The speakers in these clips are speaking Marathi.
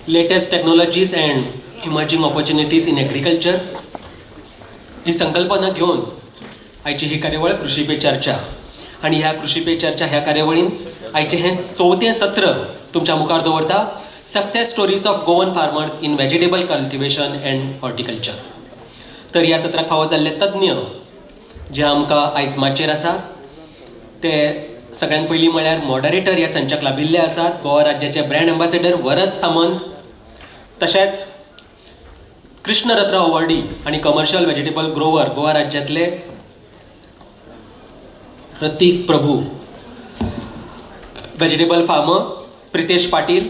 latest technologies and emerging opportunities in agriculture ही संकल्पना घेऊन आयची ही कार्यावळ कृषी पे चर्चा आणि ह्या कृषी पे चर्चा ह्या कार्यावळीन आयचे हे 4थें सत्र तुमच्या मुखार दवरता success stories of Goan farmers in vegetable cultivation and horticulture. तर ह्या सत्राक फावो जाल्ले तज्ञ जे आमकां आयज माचयेर आसात ते सगळ्यांत पयलीं म्हळ्यार मॉडरेटर ह्या संचाक लाभिल्ले आसात गोवा राज्याचे ब्रँड एम्बेसेडर वरद सामंत, तशेंच कृष्णरत्न अवॉर्डी आणि कमर्शियल वेजिटेबल ग्रोवर गोवा राज्यातले Pratik Prabhu, vegetable farmer Pritesh Patil,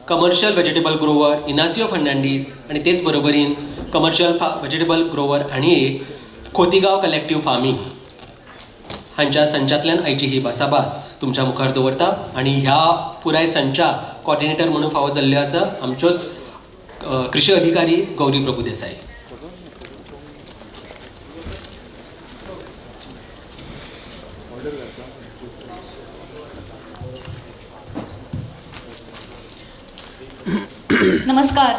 commercial vegetable grower Inacio Fernandes आणि तेच बरोबरीन कमर्शियल वेजिटेबल ग्रोवर आणि खोतीगांव कलेक्टिव्ह फार्मिंग हांच्या संचांतल्यान आयची ही भासाभास तुमच्या मुखार दवरता. आणि ह्या पुराय संचा कॉर्डिनेटर म्हणून फावो जाल्ल्यो आसा आमच्योच कृषी अधिकारी गौरी प्रभू देसाई. नमस्कार,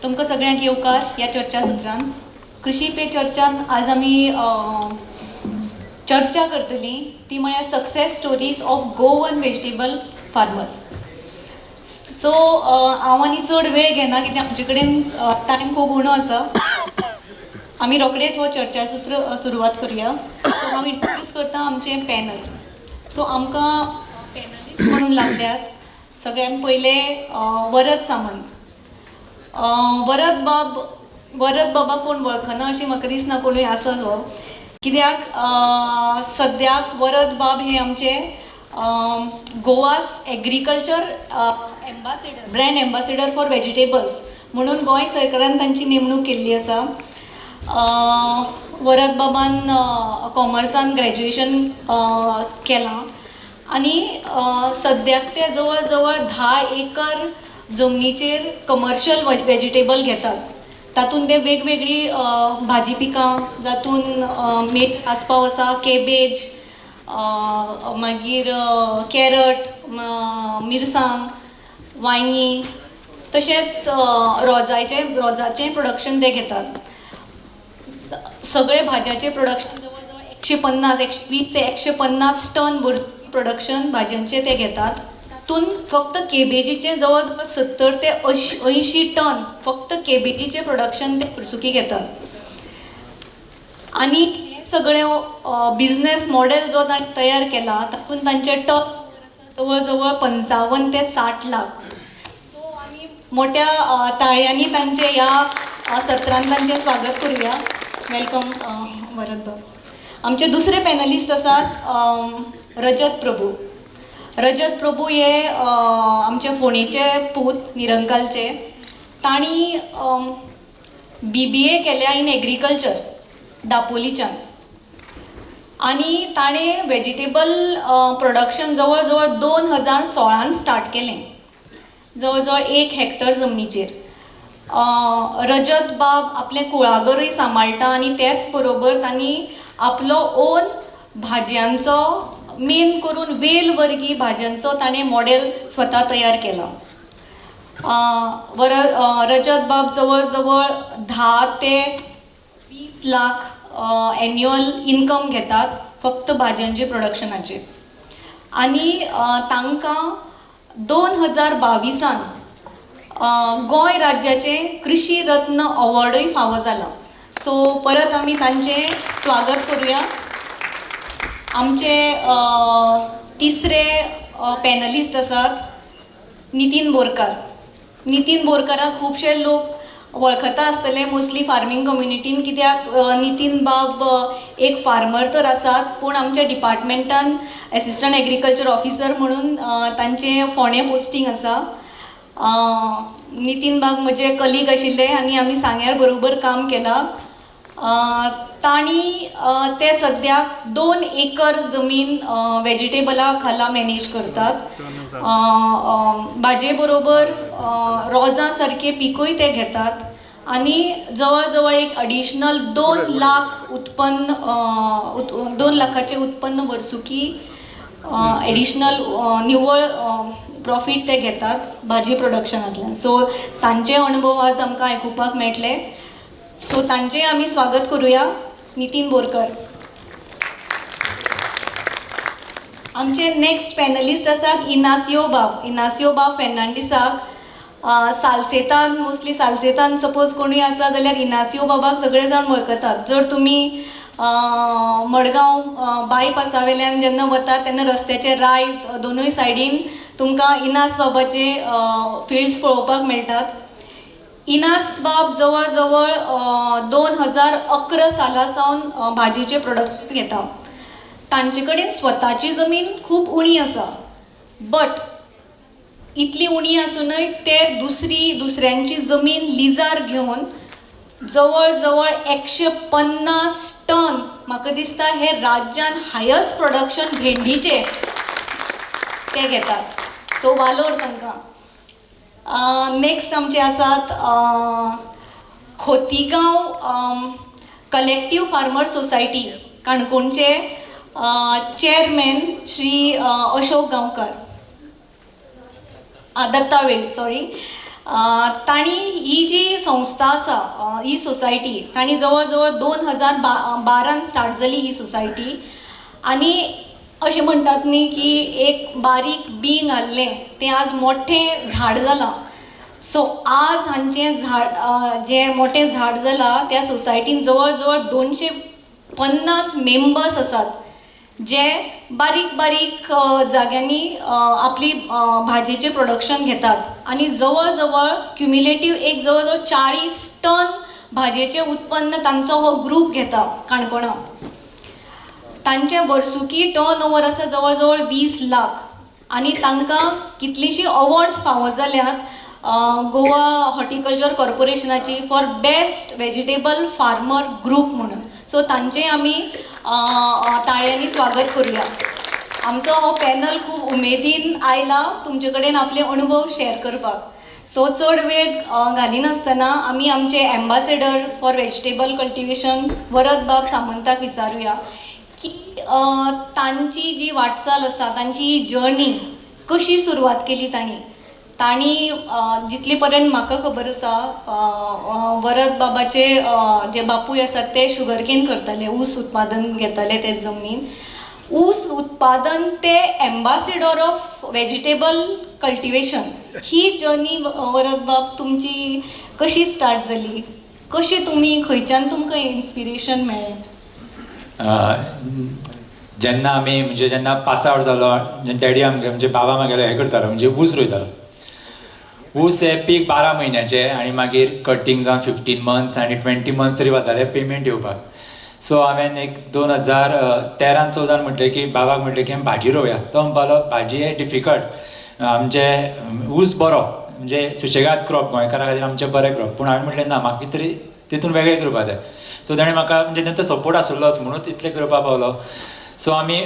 तुमकां सगळ्यांक येवकार ह्या चर्चा सत्रांत. कृषी पे चर्चान आज आमी चर्चा करतली ती म्हळ्यार success stories of Goan vegetable farmers. So हांव आनी चड वेळ घेना कित्याक आमचे कडेन टायम खूब उणो आसा. आमी रोखडेच हो चर्चासत्र सुरवात करुया. सो हांव इंट्रोड्यूस करता आमचें पॅनल. सो आमकां पॅनलिस्ट म्हणून लागल्यात सगळ्यांत पयले वरद सामंत. वरद बाबा कोण वळखना अशें म्हाका दिसना कोणूय आसा जो, कित्याक सद्याक वरद बाब हे आमचे Goa's agriculture ambassador brand ambassador for vegetables म्हणून गोंय सरकारान तांची नेमणूक केल्ली आसा. वरद बाबान कॉमर्सान ग्रॅज्युएशन केलां आणि सद्याक ते जवळ जवळ 10 एकर जमनीचेर कमर्शियल वेजिटेबल घेतात. तातूंत ते वेगवेगळी भाजी पिकां जातून मेथ आसपाव आसा, केबेज, मागीर कॅरट, मिरसांग, वांयगी, तशेंच रोजाचें प्रोडक्शन ते घेतात. सगळे भाज्याचें प्रोडक्शन जवळ जवळ 120 ते 150 टन प्रोडक्शन भाजयांचे ते घेतात. तातूंत फक्त केबेजीचे जवळ जवळ 70 ते 80 टन फक्त केबेजीचे प्रोडक्शन ते वर्सुकी घेतात. आणि हे सगळे बिझनेस मॉडेल जो ताणें तयार केला तातूंत तांचे टर्न जवळ जवळ 55 ते 60 लाख. सो आमी मोठ्या ताळयांनी तांचे ह्या सत्रांत तांचें स्वागत करुया. वेलकम वरद बाब. आमचे दुसरे पॅनलिस्ट आसात रजत प्रभू. रजत प्रभू हे आमचे फोणेचे पूत निरंकालचे. तांणी BBA केल्या इन एग्रीकल्चर दापोलीच्यान आणि ताणें वेजिटेबल प्रोडक्शन जवळ जवळ 2016 स्टार्ट केलें जवळ जवळ 1 हेक्टर जमनीचेर. रजत बाब आपलें कुळागरूय सांबाळटा आणि त्याच बरोबर तांणी आपलो ओन भाजयांचो मेन करून वेल वर्गी भाजयांचो ताणें मॉडेल स्वता तयार केला. रजत बाब जवळ जवळ 10 ते 20 लाख एन्युअल इनकम घेतात फक्त भाजयांचे प्रोडक्शनाचेर. आणि तांकां 2022 गोंय राज्याचे कृषी रत्न अवॉर्डूय फावो जाला. सो परत आमी तांचें स्वागत करुया. आमचे तिसरे पॅनलिस्ट आसात नितीन बोरकार. नितीन बोरकाराक खुबशे लोक वळखता आसतले मोस्टली फार्मींग कम्युनिटीन, कित्याक नितीन बाब एक फार्मर तर आसात पूण आमच्या डिपार्टमेंटान एसिस्टंट एग्रीकल्चर ऑफिसर म्हणून तांचें फोंडे पोस्टींग आसा. नितीन बाब म्हजे कलीग आशिल्ले आनी आमी सांग्यार बरोबर काम केलां. तांणी ते सद्याक 2 एकर जमीन वेजिटेबला खाला मॅनेज करतात. भाजे बरोबर रोजां सारके पिकूय ते घेतात आणि जवळ जवळ एक एडिशनल 2 लाख उत्पन्न 2 लाखाचे उत्पन्न वर्सुकी एडिशनल निव्वळ प्रॉफीट ते घेतात भाजी प्रोडक्शनांतल्यान. सो तांचे अनुभव आज आमकां आयकुपाक मेळटले. सो तांचें आमी स्वागत करुया. नितीन बोरकर. आमचे नेक्स्ट पॅनलिस्ट आसात इनासियो बाब फेर्नांडीसाक. सालसेतान मोस्टली सालसेतान सपोज कोणूय आसा जाल्यार इनासियो बाबाक सगळे जाण वळखतात. जर तुमी मडगांव बायपासा वयल्यान जेन्ना वतात तेन्ना रस्त्याचे रायट दोनूय सायडीन तुमकां इनास बाबाचे फिल्ड्स पळोवपाक मेळटात. इनास बाब जवळ जवळ 2011 साला सावन भाजयेचें प्रोडक्शन घेता. तांचे कडेन स्वताची जमीन खूब उणी आसा, बट इतली उणी आसुनूय ते दुसऱ्यांची जमीन लिजार घेवन जवळ जवळ 150 टन म्हाका दिसता हे राज्यान हायस्ट प्रोडक्शन भेंडीचे ते घेतात. सो वालोर तांकां. नेक्स्ट आमचे आसात खोतीगांव कलेक्टीव फार्मर सोसायटी काणकोणचे चेअरमॅन श्री अशोक गांवकार. दत्ता वेळीप सॉरी. तांणी ही जी संस्था आसा ही सोसायटी तांणी जवळ जवळ 2012 स्टार्ट जाली ही सोसायटी. आनी अशें म्हणटात न्ही की एक बारीक बींग आहलें तें आज मोठें झाड जालां. सो आज हांचें झाड जें मोठें झाड जालां त्या सोसायटीन जवळ जवळ 250 मेंबर्स आसात जे बारीक बारीक जाग्यांनी आपली भाजयेचें प्रोडक्शन घेतात. आनी जवळ जवळ क्युम्युलेटीव एक जवळ जवळ 40 टन भाजयेचें उत्पन्न तांचो हो ग्रूप घेता काणकोणा. तांचें वर्सुकी टर्न ओवर आसा जवळ जवळ 20 लाख. आनी तांकां कितलींशीं अवॉर्ड्स फावो जाल्यात. गोवा हॉर्टिकल्चर कॉर्पोरेशनाची for best vegetable farmer group म्हणून. सो तांचें आमी ताळयांनी स्वागत करुया. आमचो हो पॅनल खूब उमेदीन आयला तुमचे कडेन आपले अनुभव शेअर करपाक. सो चड वेळ घालिनासतना आमी आमचे ambassador for vegetable cultivation Varad बाब सामंताक विचारुया की तांची जी वाटचाल आसा तांची ही जर्नी कशी सुरवात केली तांणी जितले पर्यंत म्हाका खबर आसा वरद बाबाचे जे बापूय आसात ते शुगरकेन करताले, ऊस उत्पादन घेताले ते जमनीन. ऊस उत्पादन ते ambassador of vegetable cultivation he journey Varad बाब तुमची कशी स्टार्ट जाली? कशी तुमी खंयच्यान तुमकां इन्स्पिरेशन मेळ्ळें? जेन्ना आमी म्हणजे जेन्ना पास आवट जालो डॅडी आमगे म्हणजे बाबा म्हागेलो हें करतालो म्हणजे ऊस रोयतालो. ऊस हे पीक 12 म्हयन्याचे आनी मागीर कटींग जावन 15 मंथ्स आनी 20 मंथ्स तरी वताले पेमेंट येवपाक. सो हांवें एक 2013-14 म्हटलें की बाबाक म्हटलें की आमी भाजी रोवया. तो म्हणपालो भाजी हे डिफिकल्ट, आमचे ऊस बरो म्हणजे सुशेगाद क्रॉप गोंयकारा खातीर आमचे बरे क्रॉप. पूण हांवें म्हटलें ना म्हाका कितें तरी तितून वेगळें करपा जाय. सो ताणें म्हाका म्हणजे तांचो सपोर्ट आसुल्लोच म्हणून इतलें करपा पावलो. सो आमी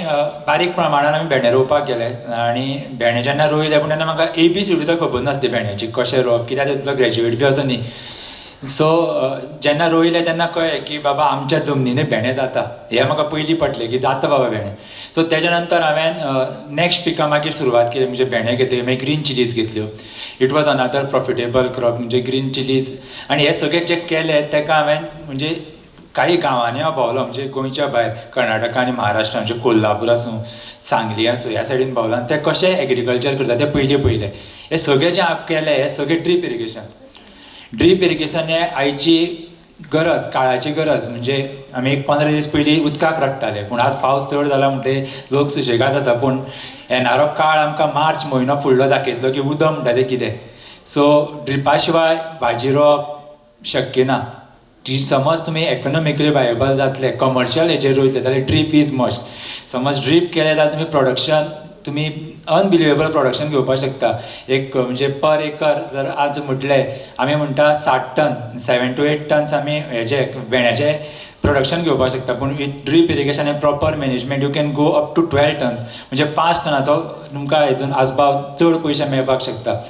बारीक प्रमाणान आमी भेंडे रोवपाक गेले आनी भेंडे जेन्ना रोयले पूण तेन्ना म्हाका ABCD तो खबर नासली भेंड्याची कशें रोवप, कित्याक तितलो ग्रॅज्युएट बी असो न्ही. सो जेन्ना रोयले तेन्ना कळ्ळें की बाबा आमच्या जमनीन भेंडे जाता. हें म्हाका पयलीं पटलें की जाता बाबा भेंडे. सो तेज्या नंतर हांवें नेक्स्ट पिका मागीर सुरवात केली म्हणजे भेंडे घेतले, मागीर ग्रीन चिलीज घेतल्यो. It was another profitable crop म्हणजे ग्रीन चिलीज. आनी हे सगळें जे केले तेका हांवें म्हणजे काही गांवांनी हांव भोंवलो म्हणजे गोंयच्या भायर कर्नाटका आनी महाराष्ट्रा म्हणजे कोल्हापूर आसूं सांगली आसूं ह्या सायडीन भोंवलो. आनी ते कशें एग्रीकल्चर करता ते पयलें हे सगळें जें हांवें केलें हे सगळें ड्रीप इरिगेशन हें आयची गरज, काळाची गरज. म्हणजे आमी एक 15 दीस पयलीं उदकाक रडटाले पूण आज पावस चड जाला म्हणटकीर लोक सुशेगाद आसा. पूण येणारो काळ आमकां मार्च म्हयनो फुडलो दाखयतलो की उदक म्हणटा तें कितें. सो ड्रिपा शिवाय भाजी रोवप शक्य ना. समज तुमी इकॉनॉमिकली वायबल जातले कमर्शियल हेजेर रोयतले जाल्यार ड्रीप इज मस्ट. समज ड्रीप केलें जाल्यार तुमी प्रोडक्शन तुमी अनबिलिवेबल प्रोडक्शन घेवपाक शकता. एक म्हणजे पर एकर जर आज म्हटलें आमी म्हणटा 60 टन 7 to 8 टन्स आमी हेजे भेंड्याचे प्रोडक्शन घेवपाक शकता. पूण with drip irrigation and proper management you can go up to 12 tons म्हणजे 5 टनाचो तुमकां हेतून आसपाव चड पयशे मेळपाक शकता.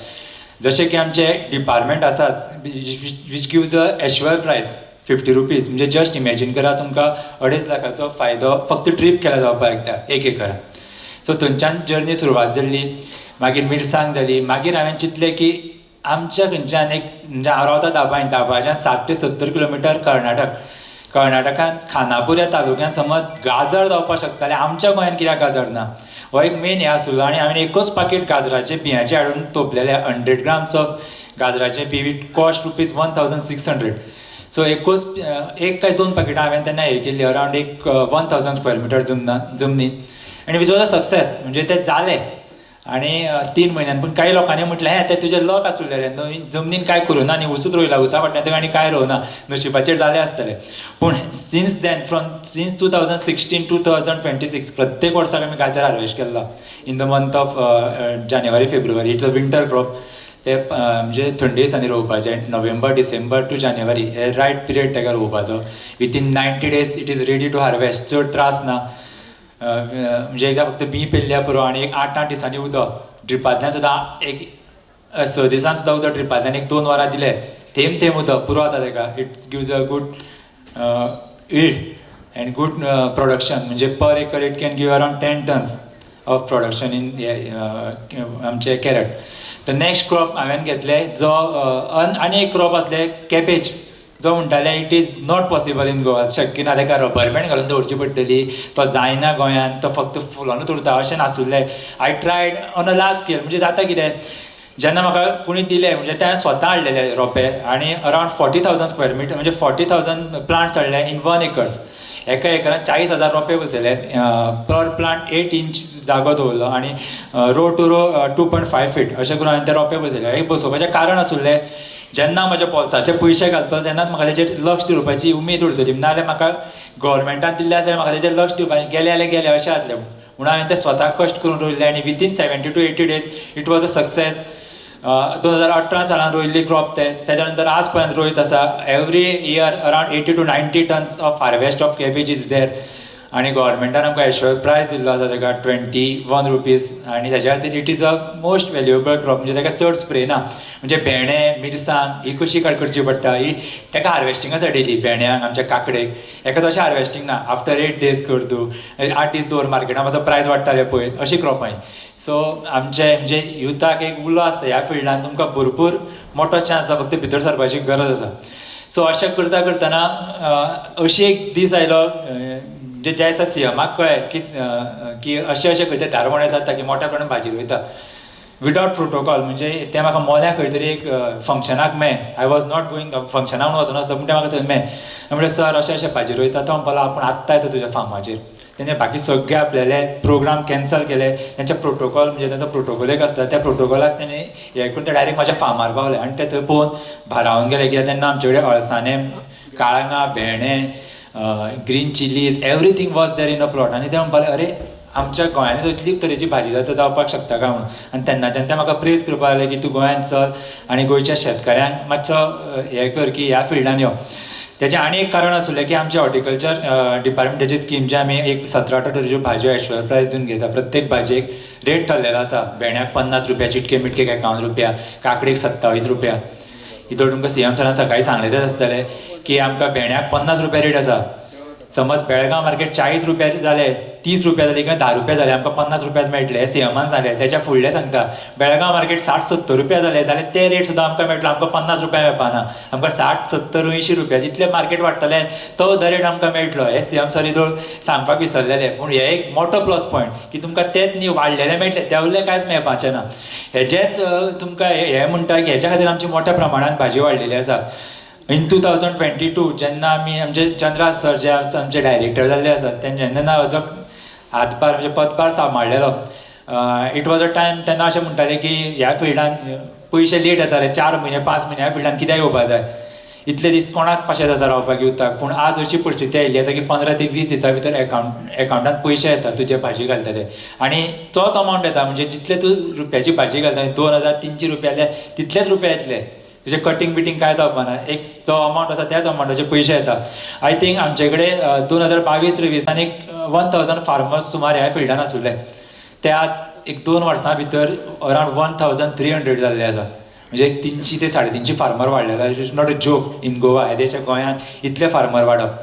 जशें की आमचे डिपार्टमेंट आसाच वीच गिव्ज अ एश्युअल प्रायस 50 रुपीज. म्हणजे जस्ट इमॅजीन करा तुमकां 2.5 लाखाचो फायदो फक्त ड्रीप केला जावपाक एकदा 1 एकरान. सो थंयच्यान जर्नी सुरवात जाल्ली. मागीर मिरसांग जाली. मागीर हांवें चिंतलें की आमच्या खंयच्यान एक म्हणजे हांव रावता दाबाच्यान 60 ते 70 किलोमिटर कर्नाटकांत खानापूर ह्या तालुक्यान समज गाजर जावपाक शकतालें, आमच्या गोंयांत कित्याक गाजर ना, हो एक मेन हें आसलो. आनी हांवें एकूच पाकीट गाजराचे बियांचे हाडून तोपलेले 100 ग्राम्स ऑफ गाजराचे बी वीथ कॉस्ट ₹1600. सो एकूच एक काय 2 पाकिटां हांवें तेन्ना हें केल्ली अरावंड एक 1000 स्क्वेअर मिटर जमनी. आनी विच वॉज अ सक्सेस. म्हणजे तें जालें. आनी 3 म्हयन्यान. पूण काही लोकांनी म्हटलें हें तें तुजें लक आसुल्लें रे, नवीन जमनीन कांय करूं ना न्ही, उसूच रोयला, उसा फाटल्यान तुवें आनी कांय रोवना, नशिबाचेर जालें आसतलें. पूण सिन्स 2016 to 2026 प्रत्येक वर्साक आमी गाजर हार्वेस्ट केल्लो इन द मंथ ऑफ जानेवारी फेब्रुवारी. It's a winter crop. ते म्हणजे थंडी दिसांनी रोवपाचें. नोव्हेंबर डिसेंबर टू जानेवारी हे रायट पिरियड ताका रोवपाचो. Within 90 days it is ready to harvest. चड त्रास ना. म्हणजे एकदां फक्त बी पेरल्या पुरो आनी एक 8-8 दिसांनी उदक ड्रिपांतल्यान सुद्दां एक 6 दिसान सुद्दां उदक ड्रिपांतल्यान एक 2 वरां दिलें, थेंब थेंब उदक पुरो जाता ताका. It gives a good yield and good production. म्हणजे per acre it can give around 10 tons of production in आमचे कॅरट. द नेक्स्ट क्रॉप हांवें घेतले जो आनी एक क्रॉप आसले कॅबेज, जो म्हणटाले it is not possible in Goa, शक्य ना, ताका रबर बँड घालून दवरची पडटली, तो जायना गोंयांत, तो फक्त फुलांनूच उरता अशें नासुल्लें. I tried on a large scale. म्हणजे जाता कितें, जेन्ना म्हाका कोणी दिलें म्हणजे ते हांवें स्वता हाडलेले रोंपे आनी अरावंड 40,000 स्क्वेअर मिटर म्हणजे 40,000 प्लांट्स हाडले इन 1 acre. एका एकरान 40,000 रोंपे बसयले. पर प्लांट 8 inch जागो दवरलो आनी रो टू रो 2.5 feet अशें करून हांवें ते रोंपे बसयले. हे बसोवपाचें कारण आसुल्लें, जेन्ना म्हज्या पोल्साचे पयशे घालतलो तेन्नाच म्हाका तेजेर लक्ष दिवपाची उमेद उरतली. नाजाल्यार म्हाका गव्हर्मेंटान दिल्ले आसल्यार म्हाका तेजेर लक्ष दिवपाचें, गेले जाल्यार गेले अशें जातलें. म्हणून हांवें ते स्वता कश्ट करून रोयले आनी within 70 to 80 days it was a success. 2018 सालान रोयल्ली क्रॉप तेच्या नंतर आज पर्यंत रोयत आसा. Every year around 80 to 90 tons of harvest of cabbage is there. आनी गव्हर्मेंटान आमकां एश्योर प्रायज दिल्लो आसा ताका ₹21. आनी ताच्या खातीर it is a most valuable crop. म्हणजे ताका चड स्प्रे ना. म्हणजे भेंडे, मिरसांग ही कशी करची पडटा, ही ताका हार्वेस्टिंग आसा डेली. भेंड्यांक, आमच्या काकडेक हेका तशें हार्वेस्टिंग ना. आफ्टर 8 days कर तूं, 8 दीस दवर मार्केटान मातसो प्रायस वाडटाले पळय, अशी क्रॉप हाय. सो आमचे म्हणजे युथाक एक उलो आसता ह्या फिल्डान तुमकां भरपूर मोठो चान्स आसा, फक्त भितर सरपाची गरज आसा. सो अशें करता करतना अशी एक दीस आयलो म्हणजे ज्या दिसा सीएमाक कळ्ळें की अशें खंय तरी धारवणे जाता की मोठ्या प्रमाणात भाजी रोयता विदाउट प्रोटोकॉल. म्हणजे ते म्हाका मोल्या खंय तरी एक फंक्शनाक मेळ्ळें. आय वॉज नॉट गोईंग फंक्शनाक म्हणून वचनासलो, पूण ते म्हाका थंय मेळ्ळें. म्हणजे सर अशें भाजी रोयता. तो म्हणपाक लागलो आपूण आत्तां येता तुज्या फार्माचेर. तेणे बाकी सगळे आपल्याले प्रोग्राम कॅन्सल केले. तेंचे प्रोटोकॉल म्हणजे तेंचो प्रोटोकॉल एक आसता, त्या प्रोटोकॉलाक तेणे हें करून ते डायरेक्ट म्हाज्या फार्मार पावले. आनी ते थंय पळोवन भारावन गेले. कित्याक तेन्ना आमचे कडेन अळसाणे, काळंगां, भेंडे, green chillies everything was there in a plot. आनी ते म्हणपाक अरे आमच्या गोंयांत इतली तरेची भाजी जाता जावपाक शकता काय म्हणून. आनी तेन्नाच्यान ते म्हाका प्रेज करपाक लागले की तूं गोंयांत चल आनी गोंयच्या शेतकाऱ्यांक मातसो हें कर की ह्या फिल्डान यो. तेजें आनी एक कारण आसुल्लें की आमच्या हॉर्टिकल्चर डिपार्टमेंटाची स्कीम जे आमी एक 17-18 तरेच्यो भाजयो एश्योर प्रायज दिवन घेता. प्रत्येक भाजयेक रेट ठरलेलो आसा. भेंड्याक ₹50, चिटके मिटकेक ₹51, काकडेक ₹27. इतर तुमकां सीएम सरान सकाळीं सांगलेलेच आसतलें की आमकां भेंड्याक ₹50 रेट आसा. समज बेळगांव मार्केट ₹40 जाले, ₹30 जाले किंवा ₹10 जाले, आमकां ₹50 मेळटले. हे सीएमान सांगलें. तेच्या फुडलें सांगता बेळगांव मार्केट ₹60-70 जाले जाल्यार ते रेट सुद्दां आमकां मेळटलो. आमकां ₹50 मेळपाना. आमकां ₹60-70-80 जितले मार्केट वाडटले तो द रेट आमकां मेळटलो. हे सीएम सर इतलो सांगपाक विसरलेले. पूण हे एक मोठो प्लस पॉयंट की तुमकां तेच न्ही वाडलेले मेळटले, देंवल्ले कांयच मेळपाचें ना. हेजेच तुमकां हे म्हणटा की हेच्या खातीर आमची मोठ्या प्रमाणात भाजी वाडलेली आसा. इन 2022 जेन्ना आमी आमचे चंद्रास सर जे आमचे डायरेक्टर जाल्ले आसात जेन्ना हाजो हातभार म्हणजे पदभार सांबाळलेलो, इट वॉज अ टायम तेन्ना अशें म्हणटाले की ह्या फिल्डान पयशे लेट येताले, 4 म्हयने 5 म्हयने ह्या फिल्डान कित्याक येवपाक जाय, इतले दीस कोणाक पाशेंच आसा रावपाक युथाक. पूण आज अशी परिस्थिती आयिल्ली आसा की 15 ते 20 दिसां भितर एकावंटांत पयशे येता तुजे भाजी घालता ते. आनी तोच अमावंट येता. म्हणजे जितले तूं रुपयाची भाजी घालता ₹2,000-300 जाल्यार तितलेच रुपया येतले. तुजें कटींग बिटींग काय जावपाना. एक जो अमावंट आसा त्याच अमावंटाचे पयशे येता. आय थिंक आमचे कडेन 2022-23 एक 1000 फार्मर्स सुमार ह्या फिल्डान आसुल्ले. ते आज एक 2 वर्सां भितर अरावंड 1300 जाल्ले आसा. म्हणजे 300 ते 350 फार्मर वाडलेला. It is not a joke in Goa. हे देशाक गोंयांत इतले फार्मर वाडप.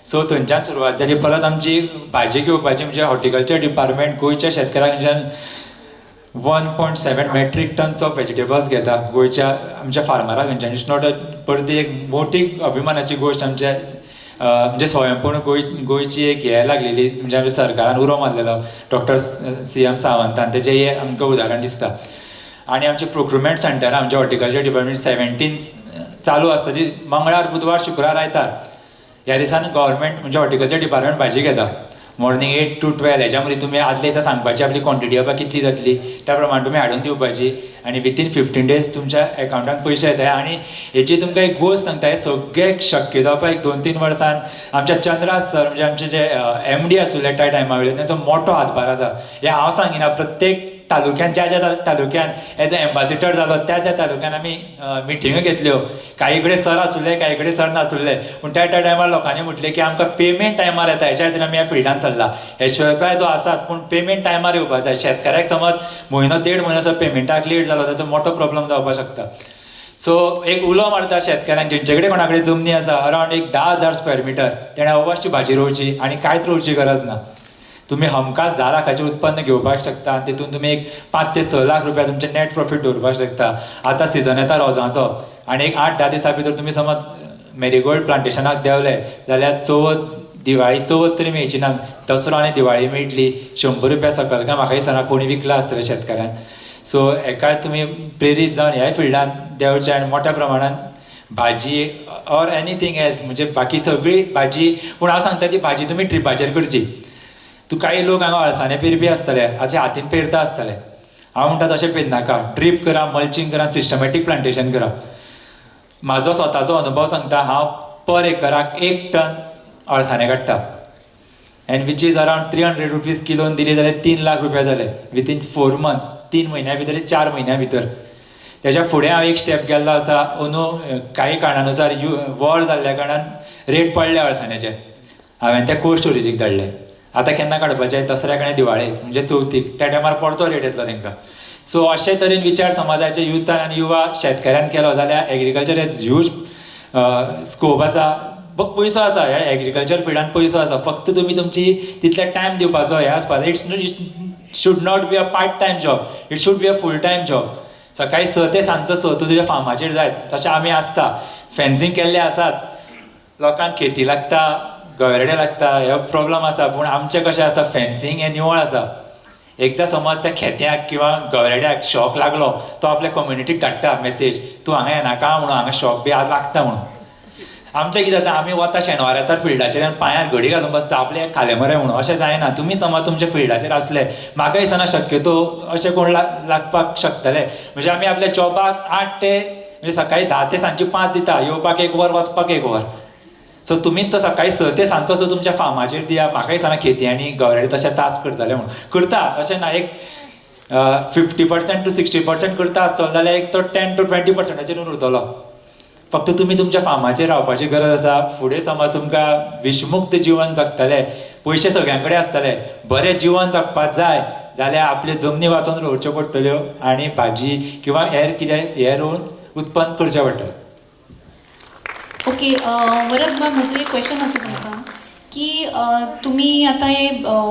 सो थंयच्यान सुरवात जाली. परत आमची भाजी घेवपाची म्हणजे हॉर्टिकल्चर डिपार्टमेंट गोंयच्या शेतकारांच्यान 1.7 मेट्रीक टन्स ऑफ व्हेजिटेबल्स घेता गोंयच्या आमच्या फार्मराक कडच्यान. इट्स नॉट अ परती एक मोठी अभिमानाची गोश्ट आमच्या म्हणजे स्वयंपूर्ण गोंयची एक हे लागलेली म्हणजे आमच्या सरकारान उरो मारलेलो डॉक्टर CM सावंतान, तेजें हे आमकां उदाहरण दिसता. आनी आमचे प्रोक्युरमेंट सेंटर आमच्या हॉर्टिकल्चर डिपार्टमेंट 17 चालू आसता, ती मंगळार बुधवार शुक्रार आयतार. ह्या दिसान गव्हर्मेंट म्हणजे हॉर्टिकल्चर डिपार्टमेंट भाजी घेता मॉर्निंग 8 to 12. हेच्या मदीं तुमी आदले दिसा सांगपाची आपली क्वॉन्टिटी बाबा कितली जातली, त्या प्रमाणे तुमी हाडून दिवपाची आणि विथीन 15 days तुमच्या अकाउंटाक पयशे येता. आनी हेची तुमकां एक गोश्ट सांगता, हे सगळें शक्य जावपाक एक 2-3 वर्सान आमच्या चंद्रा सर म्हणजे आमचे जे MD आसले त्या टायमा वयले त्यांचो मोठो हातभार आसा. हे हांव सांगिना, प्रत्येक तालुक्यान ज्या तालुक्यान एज अ एम्बॅसिडर जालो त्या तालुक्यान आमी मिटिंग्यो घेतल्यो. काही कडेन सर आसुल्ले, काही कडेन सर नासुल्ले, पूण त्या टायमार लोकांनी म्हटलें की आमकां पेमेंट टायमार येता. हेच्या खातीर आमी ह्या फिल्डान चल्ला. हे शिवाय जो आसात पूण पेमेंट टायमार येवपाक जाय. शेतकाऱ्याक समज म्हयनो 1.5 म्हयनो पेमेंटाक लेट जालो ताचो मोठो प्रॉब्लेम जावपाक शकता. सो एक उलो मारता शेतकाऱ्यांक, जेंचे कडेन कोणा कडेन जमनी आसा अरावंड एक 10,000 स्क्वेअर मिटर, तेणें अवश्य भाजी रोवची आनी कांयच रोवची गरज ना. तुम्ही हमखास 10 लाखाचें उत्पन्न घेवपाक शकता आनी तितून तुमी एक 5 ते 6 लाख रुपया तुमचे नेट प्रॉफिट दवरपाक शकता. आतां सिजन येता रोजांचो आनी एक 8-10 दिसां भितर तुमी समज मेरीगोल्ड प्लांटेशनाक देंवले जाल्यार दिवाळी चवथ तरी मेळची ना. दसरो आनी दिवाळी मेळटली. 100 रुपया सकयल काय म्हाका दिसना कोणी विकला आसतले शेतकाऱ्यान. सो हेका तुमी प्रेरीत जावन ह्याय फिल्डान देंवचे आनी मोठ्या प्रमाणान भाजी ऑर एनीथींग एल्स म्हणजे बाकी सगळी भाजी, पूण हांव सांगता ती भाजी तुमी ट्रिपाचेर करची. तू काही लोक हांगा अळसाणे पेरपी आसतले, हाचे हातीन पेरता आसतले. हांव म्हणटा तशें पेरनाका, ड्रीप करा, मल्चिंग करा, सिस्टमॅटीक प्लांटेशन करा. म्हाजो स्वताचो अनुभव सांगता, हांव पर एकराक 1 टन अळसाणे काडटा and which is around 300 rupees किलोन दिली जाल्यार 3 लाख रुपया जाले विथीन 4 months. 3 म्हयन्या भितर 4 म्हयन्या भितर. तेच्या फुडें हांव एक स्टेप गेल्लो आसा. काही कारणानुसार वॉर जाल्ल्या कारणान रेट पडले अळसाण्याचे. हांवें ते कोल्ड स्टोरेजीक धाडले. आतां केन्ना काडपाचें? दसऱ्याक आनी दिवाळेक म्हणजे चवथीक, त्या टायमार परतो रेट येतलो तांकां. सो अशे तरेन विचार समाजाचे युथान आनी युवा शेतकऱ्यान केलो जाल्यार एग्रीकल्चर एज ह्यूज स्कोप आसा. पयसो आसा ह्या एग्रीकल्चर फिल्डान, पयसो आसा. फक्त तुमी तुमची तितले टायम दिवपाचो हे आसपाक. It should not be a part time job, it should be a full time job. सकाळी 6 ते सांजचो 6 तूं तुज्या फार्माचेर जाय तशें आमी आसता. फेन्सिंग केल्लें आसाच. लोकांक खेती लागता, गवेरेडे लागता, हे प्रॉब्लम आसा. पूण आमचें कशें आसा, फेन्सिंग हें निवळ आसा. एकदां समज त्या खेत्याक किंवा गवेरेड्याक शॉक लागलो, तो आपल्या कम्युनिटीक धाडटा मेसेज, तूं हांगा येनाका म्हणून, हांगा शॉक बी लागता म्हणून. आमचें कितें जाता, आमी वता शेनवार येतात फिल्डाचेर आनी पांयार घडी घालून बसता आपले खाले मरे म्हणून. अशें जायना. तुमी समज तुमच्या फिल्डाचेर आसले, म्हाका दिसना शक्यतो अशें कोण लागपाक शकतले. म्हणजे आमी आपल्या जॉबाक 8 ते म्हणजे सकाळी 10 ते सांजची 5 दिता, येवपाक 1 वर, वचपाक 1 वर. सो तुमी तो सकाळी 6 ते सांजचो तुमच्या फार्माचेर दिया. म्हाका दिसना खेती आनी गवेरेडे तशें तास करतले म्हणून. करता अशें ना, एक 50% to 60% करता आसतलो जाल्यार एक तो 10 to 20% उरतलो. फक्त तुमी तुमच्या फार्माचेर रावपाची गरज आसा. फुडें समज तुमकां विषमुक्त जिवन जगतले, पयशे सगळ्यां कडेन आसतले, बरें जिवन जगपाक जाय जाल्यार आपल्यो जमनी वाचून रोवच्यो पडटल्यो आनी भाजी किंवा हेर कितें हें रोवन उत्पन्न करचें पडटलें. ओके, वरद बाब, म्हजो एक क्वेश्चन आसा तुमकां की तुमी आतां हे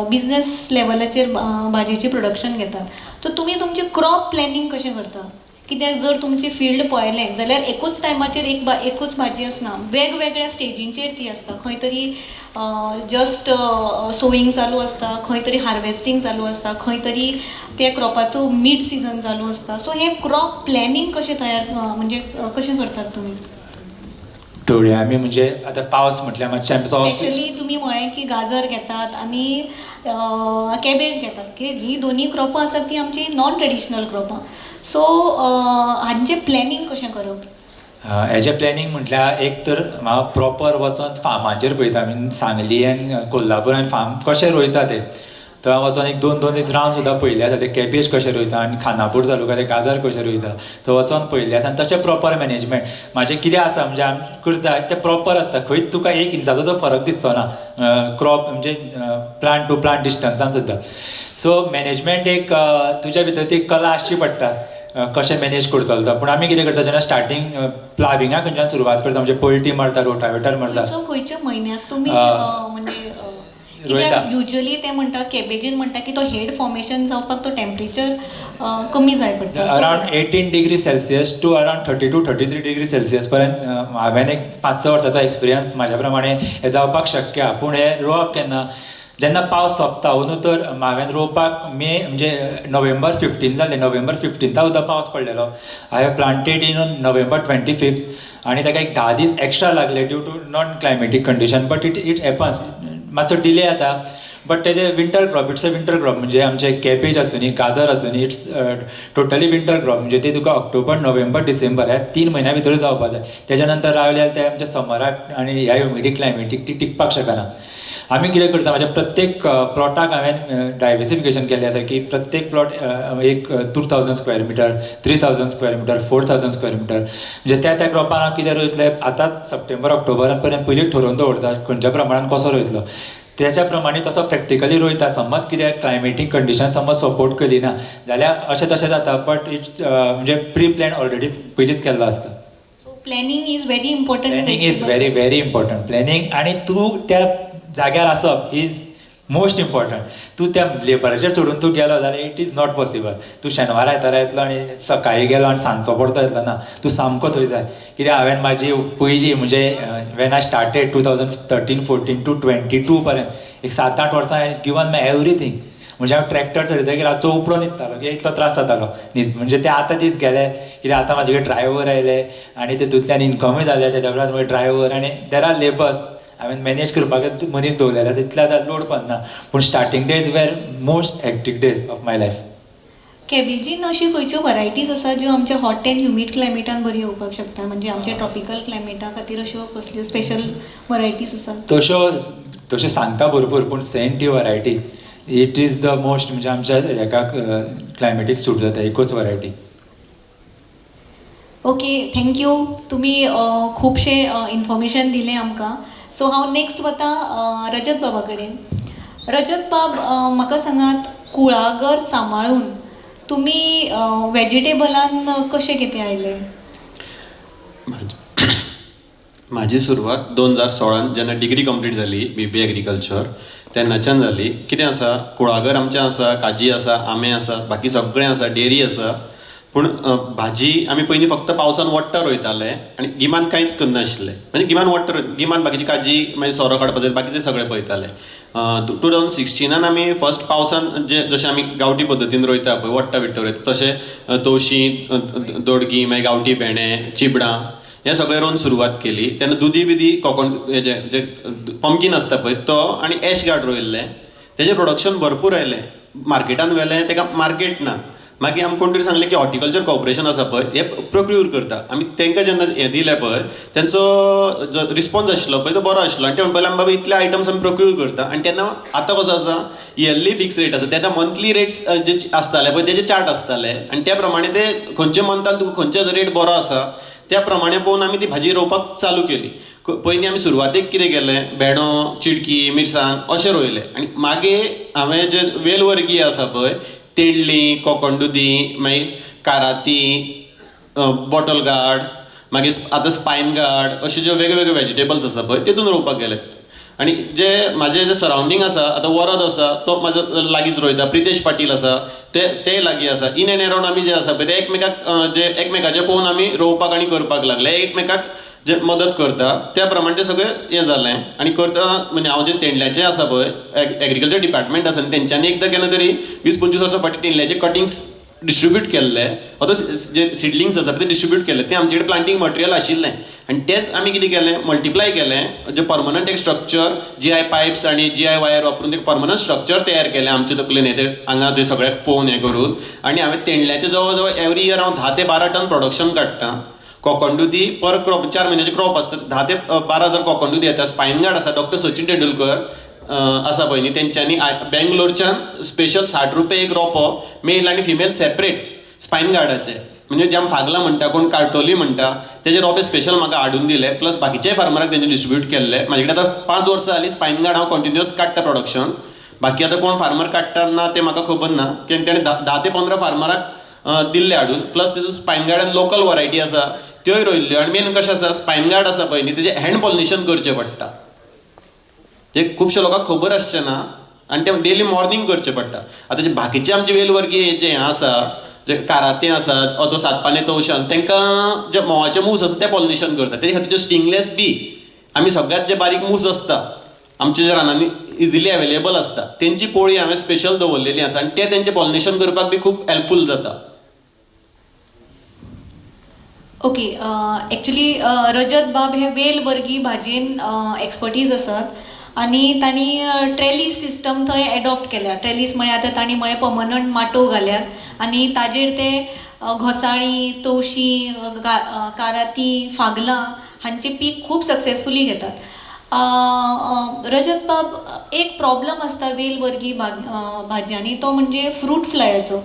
बिझनेस लेवलाचेर भाजयेचें प्रोडक्शन घेतात, तर तुमी तुमचें क्रॉप प्लॅनिंग कशें करता? कित्याक जर तुमचें फिल्ड पळयलें जाल्यार एकूच टायमाचेर एकूच भाजी आसना, वेगवेगळ्या स्टेजींचेर ती आसता. खंय तरी जस्ट सोईंग चालू आसता, खंय तरी हार्वेस्टींग चालू आसता, खंय तरी त्या क्रॉपाचो मिड सीजन चालू आसता. सो हे क्रॉप प्लॅनिंग कशें तयार म्हणजे कशें करतात तुमी? थोडे आमी म्हणजे आतां पावस म्हटल्यार मातशें आमी स्पेशली तुमी म्हळें की गाजर घेतात आनी कॅबेज घेतात, की ही दोनी क्रॉपां आसात ती आमची नॉन ट्रेडिशनल क्रॉपां. सो हांचें प्लॅनिंग कशें करप? हेजें प्लॅनिंग म्हटल्यार एक तर हांव प्रॉपर वचोन फार्माचेर पळयता. आमी सांगली आनी कोल्हापूर फार्म कशें रोयता ते, थंय वचोन एक 2 दीस रावन सुद्दां पयले आसा ते कॅबेज कशें रोयता आनी खानापूर तालुका ते गाजर कशें रोयता थंय वचोन पयले आसा. आनी तशें प्रॉपर मॅनेजमेंट म्हाजें कितें आसा म्हणजे आमी करता तें प्रॉपर आसता. खंयच तुका 1 इंचाचो जो फरक दिसचो ना क्रॉप म्हणजे प्लांट टू प्लांट डिस्टन्सान सुद्दां. सो मॅनेजमेंट एक तुज्या भितर ती कला आसची पडटा. कशें मॅनेज करतलो तो. पूण आमी कितें करता जेन्ना स्टार्टींग प्लाविंगा खंयच्यान सुरवात करता म्हणजे पळटी मारता रोटावेटर मारता खंयच्या म्हयन्याक तुमी म्हणजे रोयता. कित्याक युजली ते म्हणटात कॅबेजीन म्हणटा की तो हेड फॉर्मेशन जावपाक तो टेम्परेचर कमी जाय पडटा. Around 18 degree Celsius to around 32-33 degree Celsius पर्यंत हांवें एक 5-6 वर्सांचो एक्सपिरियन्स म्हाज्या प्रमाणे हें जावपाक शक्य आहा. पूण हें रोवप केन्ना जेन्ना पावस सोंपता अंदू तर हांवें रोवपाक म्हणजे नोव्हेंबर 15 जालें. नोव्हेंबर 15 सुद्दां पावस पडलेलो. I have planted in November 25 आनी ताका एक 10 दीस एक्स्ट्रा लागले due to non climatic condition. But it happens. मातसो डिले जाता बट तेजे winter crop it's a winter crop. म्हणजे आमचे कॅबेज आसूं न्ही गाजर आसूं न्ही इट्स टोटली विंटर क्रॉप. म्हणजे ते तुका ऑक्टोबर नोव्हेंबर डिसेंबर ह्या 3 म्हयन्या भितर जावपाक जाय. तेज्या नंतर रावल्यार ते आमच्या समराक आनी ह्या ह्युमिडीक क्लायमेटीक ती टिकपाक शकना. आमी कितें करता म्हणजे प्रत्येक प्लॉटाक हांवें डायवर्सिफिकेशन केल्लें आसा की प्रत्येक प्लॉट एक 2000 square metre 3000 square metre 4000 square metre. म्हणजे त्या क्रॉपान हांव कितें रोयतलें आतांच सप्टेंबर ऑक्टोबरा पर्यंत पयलींच ठरोवन दवरता खंयच्या प्रमाणान कसो रोयतलो. त्याच्या प्रमाणे तसो प्रॅक्टिकली रोयता. समज कितें क्लायमेटीक कंडिशन समज सपोर्ट करी ना जाल्यार अशें तशें जाता. बट इट्स म्हणजे प्री प्लॅन ऑलरेडी पयलींच केल्लो आसता. Planning is very important. Planning is very very important. Planning आनी तूं त्या जाग्यार आसप इज मोस्ट इम्पॉर्टंट. तूं त्या लेबराचेर सोडून तूं गेलो जाल्यार इट इज नॉट पॉसिबल. तूं शेनवारा येतारा येतलो आनी सकाळीं गेलो आनी सांजचो परतो येतलो ना. तूं सामको थंय जाय. कित्याक हांवें म्हाजी पयलीं म्हणजे वेन आय स्टार्टेड 2013-14 टू 22 पर्यंत एक 7-8 वर्सां हांवें गिवन माय एवरीथींग. म्हणजे हांव ट्रॅक्टर चलयतकीर रातचो उपरो न्हिदतालो की इतलो त्रास जातालो न्हीद. म्हणजे ते आतां दीस गेले कित्याक आतां म्हाजे कडेन ड्रायव्हर आयले आनी तेतूंतल्यान इन्कमूय जालें. तेच्या उपरांत म्हजे ड्रायव्हर आनी देर आर लेबर्स हांवें मॅनेज करपाक मनीस दवरलेले. तितले आतां लोड पडना. पूण starting days were most hectic days of my life. कॅबेजीन अशी खंयच्यो वरायटीज आसा ज्यो आमच्या हॉट एंड ह्युमीड क्लायमेटान बरी येवपाक शकता. म्हणजे आमच्या ट्रॉपिकल क्लायमेटा खातीर अश्यो कसल्यो स्पेशल वरायटीज आसात? तश्यो सांगता भरपूर पूण सेंट ही variety it is the most म्हणजे आमच्या हेका क्लायमेटीक सूट जाता एकूच वरायटी. Okay thank you. तुमी खुबशे इन्फॉर्मेशन दिलें आमकां. सो हांव नेक्स्ट वता रजत बाबा कडेन. रजत बाब म्हाका सांगात कुळागर सांबाळून तुमी वेजिटेबलान कशें कितें आयले? म्हाजी सुरवात 2016 जेन्ना डिग्री कंप्लीट जाली BBA एग्रीकल्चर तेन्नाच्यान जाली. कितें आसा कुळागर आमचें आसा, काजी आसा, आंबे आसा, बाकी सगळें आसा, डेरी आसा. पूण भाजी आमी पयलीं फक्त पावसान वट्टा रोयताले आनी गिमान कांयच करनाशिल्ले. म्हणजे गिमान वट्टा गिमान बाकीची काजी मागीर सोरो काडपाचो बाकीचे सगळें पळयताले. 2016 आमी फर्स्ट पावसान जशें आमी गांवठी पद्दतीन रोयता पळय वट्टा बिट्टा रोयता तशें तवशीं, दोडगी, मागीर गांवठी भेंडे, चिबडां हें सगळें रोवन सुरवात केली. तेन्ना दुदी बिदी जे पंपकीन आसता पळय तो आनी एश गार्ड रोयल्ले. तेजें प्रोडक्शन भरपूर आयलें. मार्केटान व्हेलें तेका मार्केट ना. मागीर आमकां कोण तरी सांगलें की हॉर्टिकल्चर कॉर्पोरेशन आसा पळय हे प्रोक्यूर करता. आमी तांकां जेन्ना हें दिलें पळय तेंचो जो रिस्पॉन्स आशिल्लो पळय तो बरो आशिल्लो आनी ते म्हणपाक लागले बाबा इतले आयटम्स आमी प्रोक्यूर करता. आनी तेन्ना आतां कसो आसा इयरली फिक्स रेट आसा. तेन्ना मंथली रेट्स जे आसताले पळय तेजे चार्ट आसताले आनी त्या प्रमाणे ते खंयच्या मंथान तुका खंयचो रेट बरो आसा त्या प्रमाणे पळोवन आमी ती भाजी रोवपाक चालू केली. पयलीं आमी सुरवातेक कितें केलें भेंडो, चिडकी, मिरसांग अशें रोयलें आनी मागीर हांवें जे वेलवर्गीय आसा पळय तेंडली, कोकोणदुदी, मागीर काराती, बॉटल गार्ड, मागीर आतां स्पायन गार्ड अशे जे वेगवेगळे वेजिटेबल्स आसा पळय तेतून रोवपाक गेले. आनी जे म्हाजे जे सरावंडींग आसा आतां वरद आसा तो म्हाजो लागींच रोयता. प्रितेश पाटील आसा ते लागीं आसा. इन एंड अरावंड आमी जे आसा पळय ते एकमेकाचे पळोवन आमी रोवपाक आनी करपाक लागले. एकमेकाक जे मदत करता त्या प्रमाणे तें सगळें हें जालें आनी करता. म्हणजे हांव जे तेंडल्याचें आसा पळय एग्रीकल्चर डिपार्टमेंट आसा तेंच्यांनी एकदां केन्ना तरी 20-25 वर्सां फाटीं तेंडल्याचे कटिंग्स डिस्ट्रिब्यूट केल्ले. जे सिडलिंग्स आसा ते डिस्ट्रिब्यूट केले. ते आमचे कडेन प्लांटींग मटेरियल आशिल्लें आनी तेच आमी कितें केलें मल्टिप्लाय केलें. जे परमनंट एक स्ट्रक्चर GI पायप्स आनी GI वायर वापरून एक परमनंट स्ट्रक्चर तयार केलें आमचे तकलेन हें हांगा थंय सगळ्याक पळोवन हें करून. आनी हांवें तेंडल्याचें जवळ जवळ एवरी इयर हांव 10 ते 12 टन प्रोडक्शन काडटा. कोकोणदुदी पर क्रॉप 4 म्हयन्याचे क्रॉप आसता 10 ते 12 हजार कोकोणदुदी येता. स्पायन गार्ड आसा डॉक्टर सचिन तेंडुलकर आसा पळय न्ही तेंच्यांनी बेंगलोरच्यान स्पेशल 60 रुपये एक रोपो मेल आनी फिमेल सेपरेट स्पायन गार्डाचे म्हणजे जे आमी फागला म्हणटा कोण कार्टोली म्हणटा तेजे रोपे स्पेशल म्हाका हाडून दिले. प्लस बाकीचे फार्मराक तेंचे डिस्ट्रिब्यूट केल्ले. म्हाजे कडेन आतां 5 वर्सां जालीं स्पायन गार्ड हांव कंटिन्युअस काडटा प्रोडक्शन. बाकी आतां कोण फार्मर काडटा ना तें म्हाका खबर ना. कित्याक तेणें 10 ते 15 फार्मराक दिल्ले हाडून, प्लस तेजो स्पायन गार्डान लोकल वरायटी आसा त्योय रोयल्ल्यो, आनी मेन कशें आसा स्पायन गार्ड आसा पळय न्ही तेजें हँड पॉलिनेशन करचें पडटा, जे खुबशे लोकांक खबर आसचें ना आनी तें डेली मॉर्निंग करचें पडटा. आतां जे बाकीचे आमचे वेलवर्गीय जे हें आसा, जे काराते आसा अथवा सातपाने तवशे आसा, तांकां जे मोवाचे मूस आसा ते पॉलिनेशन करता. तेजे खातीर ज्यो स्टिंगलेस बी आमी सगळ्यात जे बारीक मूस आसता आमचे जे रानांनी इजिली अवेलेबल आसता तेंची पोळी हांवें स्पेशल दवरलेली आसा आनी ते तेंचें पॉलिनेशन करपाक बी खूब हेल्पफूल जाता. ओके, एक्चुली रजत बाब हे वेल वर्गी भाजयेन एक्सपर्टीज आसात आनी तांणी ट्रेलीस सिस्टम थंय एडॉप्ट केल्या. ट्रेलीस म्हळ्यार आतां तांणी म्हळ्यार पर्मनंट माटो घाल्यात आनी ताजेर ते घोसाळीं, तवशीं, काराती, फागलां हांचे पीक खूब सक्सेसफुली घेतात. रजत बाब, एक प्रॉब्लम आसता वेल वर्गी भाजयांनी, तो म्हणजे फ्रूट फ्लायाचो.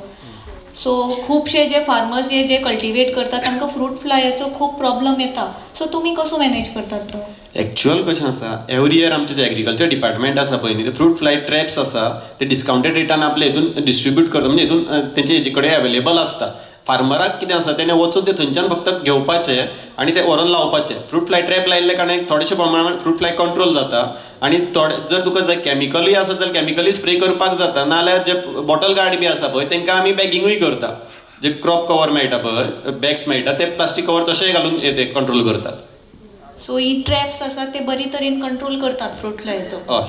सो खुबशे जे फार्मर्स जे कल्टिवेट करतात तांकां फ्रूट फ्लायाचो खूब प्रॉब्लम येता. सो तुमी कसो मॅनेज करतात तो? एक्चुअल कशें आसा, एवरी इयर आमचें जे एग्रीकल्चर डिपार्टमेंट आसा पळय न्ही, ते फ्रूट फ्लाय ट्रॅप्स आसा ते डिस्कावंटेड रेटान आपले हितून डिस्ट्रिब्यूट करता, म्हणजे हितून तेंचे हेजे कडेन अवेलेबल आसता. फार्मराक कितें आसा तेणें वचून ते थंयच्यान फक्त घेवपाचें आनी ते व्हरून लावपाचें. फ्रूट फ्लाय ट्रॅप लायिल्ले कारणान थोडेशे प्रमाणान फ्रूट फ्लाय कंट्रोल जाता आनी थोडे जर तुका जाय कॅमिकलूय आसा जाल्यार कॅमिकली स्प्रे करपाक जाता, नाजाल्यार जे बॉटल गार्ड बी आसा पळय तांकां आमी बॅगिंगूय करता. जे क्रॉप कवर मेळटा पळय, बॅग्स मेळटा ते प्लास्टीक कवर तशेंय घालून ते कंट्रोल करतात. सो ही ट्रॅप्स आसा ते बरे तरेन कंट्रोल करतात फ्रूट फ्लायचो? हय,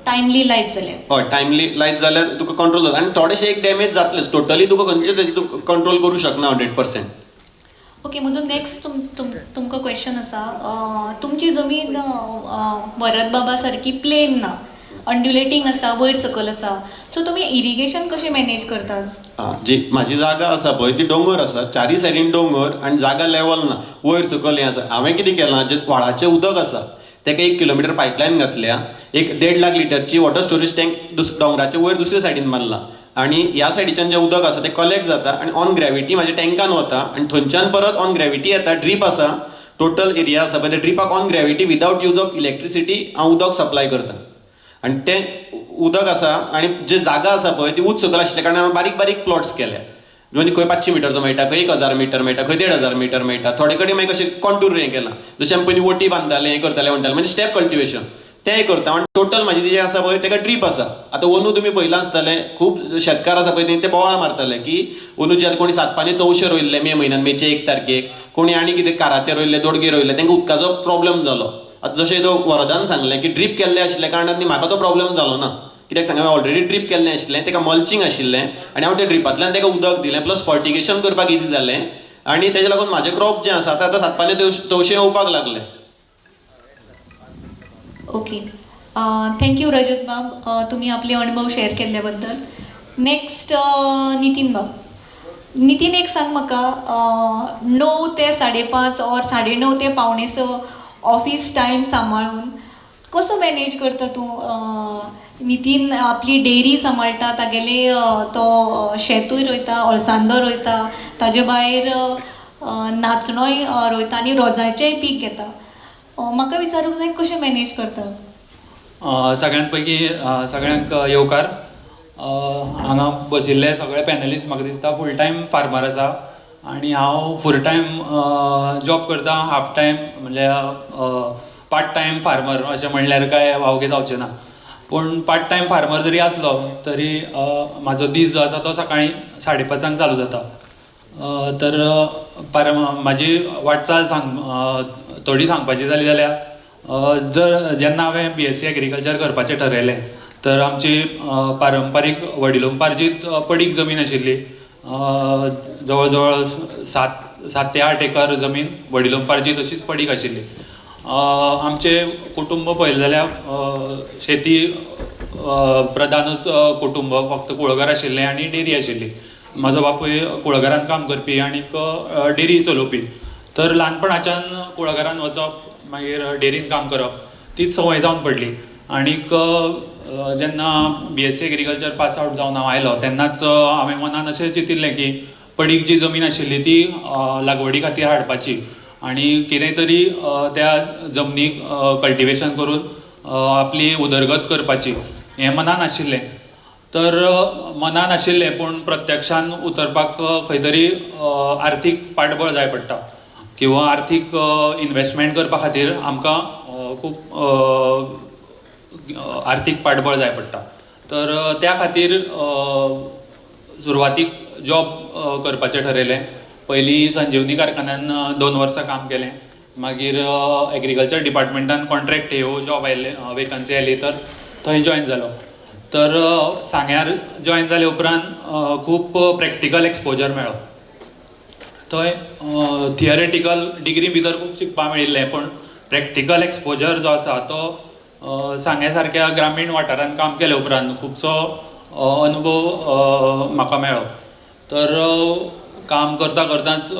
टायमली लायत जाल्यार? हय, टायमली लायत जाल्यार तुका कंट्रोल जाता. आनी थोडेशे एक डॅमेज जातलेच, टोटली तुका खंयचेच हेची तूं कंट्रोल करूं शकना 100%. ओके, म्हजो नेक्स्ट तुमकां क्वेश्चन आसा. तुमची जमीन भरत बाबा सारकी प्लेन ना, अंड्युलेटींग आसा, वयर सकयल आसा. सो तुमी इरिगेशन कशें मॅनेज करतात? जी म्हाजी जागा आसा पळय ती दोंगर आसा, चारी सायडीन दोंगर आनी जागा लेवल ना, वयर सकयल हें आसा. हांवें कितें केलां, जें व्हाळाचें उदक आसा ताका 1 किलोमिटर पायपलायन घातल्या, एक 1.5 लाख लिटरची वॉटर स्टोरेज टँक दोंगराच्या वयर दुसऱ्या सायडीन बांदला आनी ह्या सायडीच्यान जें उदक आसा तें कलेक्ट जाता आनी ऑन ग्रॅविटी म्हाज्या टँकान वता आनी थंयच्यान परत ऑन ग्रॅविटी येता. ड्रीप आसा, टोटल एरिया आसा पळय त्या ड्रिपाक on gravity without use of electricity हांव उदक सप्लाय करता. आनी तें उदक आसा आनी जी जागा आसा पळय ती उंच सकयल आशिल्ल्या कारणान हांवें बारीक बारीक प्लॉट्स केल्या. म्हणजे खंय 500 मिटरचो मेळटा, खंय 1000 मिटर मेळटा, खंय 1500 मिटर मेळटा. थोडे कडेन मागीर कशें कॉन्टूर हें केलां, जशें आमी पयलीं वटी बांदताले हें करताले म्हणटाले, म्हणजे स्टेप कल्टिवेशन तेंय करता. आनी टोटल म्हाजी जें आसा पळय ताका ड्रीप आसा. आतां अंदू तुमी पयलां आसतलें, खूब शेतकार आसा पळय ते बोवाळां मारताले की अंदू जे कोणी सातपाने तवशे रोयल्ले मे म्हयन्यान, मेचे 1 तारखेक, कोणी आनी कितें काराते रोयल्ले, दोडगे रोयल्ले, तांकां उदकाचो प्रॉब्लेम जालो. आतां जशें तो वरदान सांगलें की ड्रीप केल्लें आशिल्ल्या कारणान म्हाका तो प्रॉब्लेम जालो ना. कित्याक सांग, हांवें ऑलरेडी ड्रीप केल्लें आशिल्लें, ताका मल्चिंग आशिल्लें आनी हांव त्या ड्रिपांतल्यान ताका उदक दिलें, प्लस फर्टिगेशन करपाक इजी जालें आनी तेजे लागून म्हाजें क्रॉप जें आसा आतां सातपाने तवशे येवपाक लागले. ओके, थँक्यू रजत बाब, तुम्ही आपले अनुभव शेअर केल्ल्या बद्दल. नेक्स्ट नितीन बाब. नितीन, एक सांग म्हाका, 9 ते 5:30 और 9:30 ते 9:45 ऑफिस टायम सांबाळून कसो मॅनेज करता तूं? नितीन आपली डेरी सांबाळटा, तागेले तो शेतूय रोयता, अळसांदो रोयता, ताजे भायर नाचणोय रोयता आनी रोजाचेंय पीक घेता. म्हाका विचारूंक जाय कशें मॅनेज करता? सगळ्यांत पैकी सगळ्यांक येवकार. हांगा बशिल्ले सगळे पॅनलिस्ट म्हाका दिसता फूल टायम फार्मर आसा आनी हांव फूल टायम जॉब करता, हाफ टायम म्हणल्यार पार्ट टायम फार्मर अशें म्हणल्यार काय वावगे जावचें ना. पूण पार्ट टायम फार्मर जरी आसलो तरी म्हाजो दीस जो आसा तो सकाळीं 5:30 चालू जाता. तर म्हाजी वाटचाल थोडी सांगपाची जाली जाल्यार जेन्ना हांवें BSc एग्रीकल्चर करपाचें ठरयलें तर आमची पारंपारीक वडिलोपार्जीत पडीक जमीन आशिल्ली. जवळ जवळ 7 ते 8 एकर जमीन वडिलोपार्जीत अशीच पडीक आशिल्ली. आमचें कुटुंब पळयलें जाल्यार शेती प्रधानूच कुटुंब, फक्त कुळगर आशिल्लें आनी डेरी आशिल्ली. म्हाजो बापूय कुळगरान काम करपी आनीक डेरी चलोवपी. तर ल्हानपणाच्यान कुळगरान वचप, मागीर डेरीन काम करप, तीच संवय जावन पडली. आनीक जेन्ना BSc एग्रीकल्चर पास आवट जावन हांव आयलो तेन्नाच हांवें मनान अशें चिंतिल्लें की पडीक जी जमीन आशिल्ली ती लागवडी खातीर हाडपाची आनी कितें तरी त्या जमनीक कल्टिवेशन करून आपली उदरगत करपाची हें मनान आशिल्लें. तर मनान आशिल्लें पूण प्रत्यक्षान उतरपाक खंय तरी आर्थीक पाठबळ जाय पडटा किंवा आर्थीक इन्वेस्टमेंट करपा खातीर आमकां खूब आर्थीक पाठबळ जाय पडटा. तर त्या खातीर सुरवातीक जॉब करपाचें ठरयलें. पयलीं संजीवनी कारखान्यान 2 वर्सां काम केलें. मागीर एग्रीकल्चर डिपार्टमेंटान कॉन्ट्रॅक्ट येवं जॉब आयले, वेकन्सी आयली तर थंय जॉयन जालो. तर सांग्यार जॉयन जाले उपरांत खूब प्रॅक्टिकल एक्सपोजर मेळ्ळो. थंय थियरेटिकल डिग्री भितर खूब शिकपाक मेळिल्लें, पूण प्रॅक्टिकल एक्सपोजर जो आसा तो सांग्या सारक्या ग्रामीण वाठारांत काम केले उपरांत खुबसो अनुभव म्हाका मेळ्ळो. तर काम करता करताच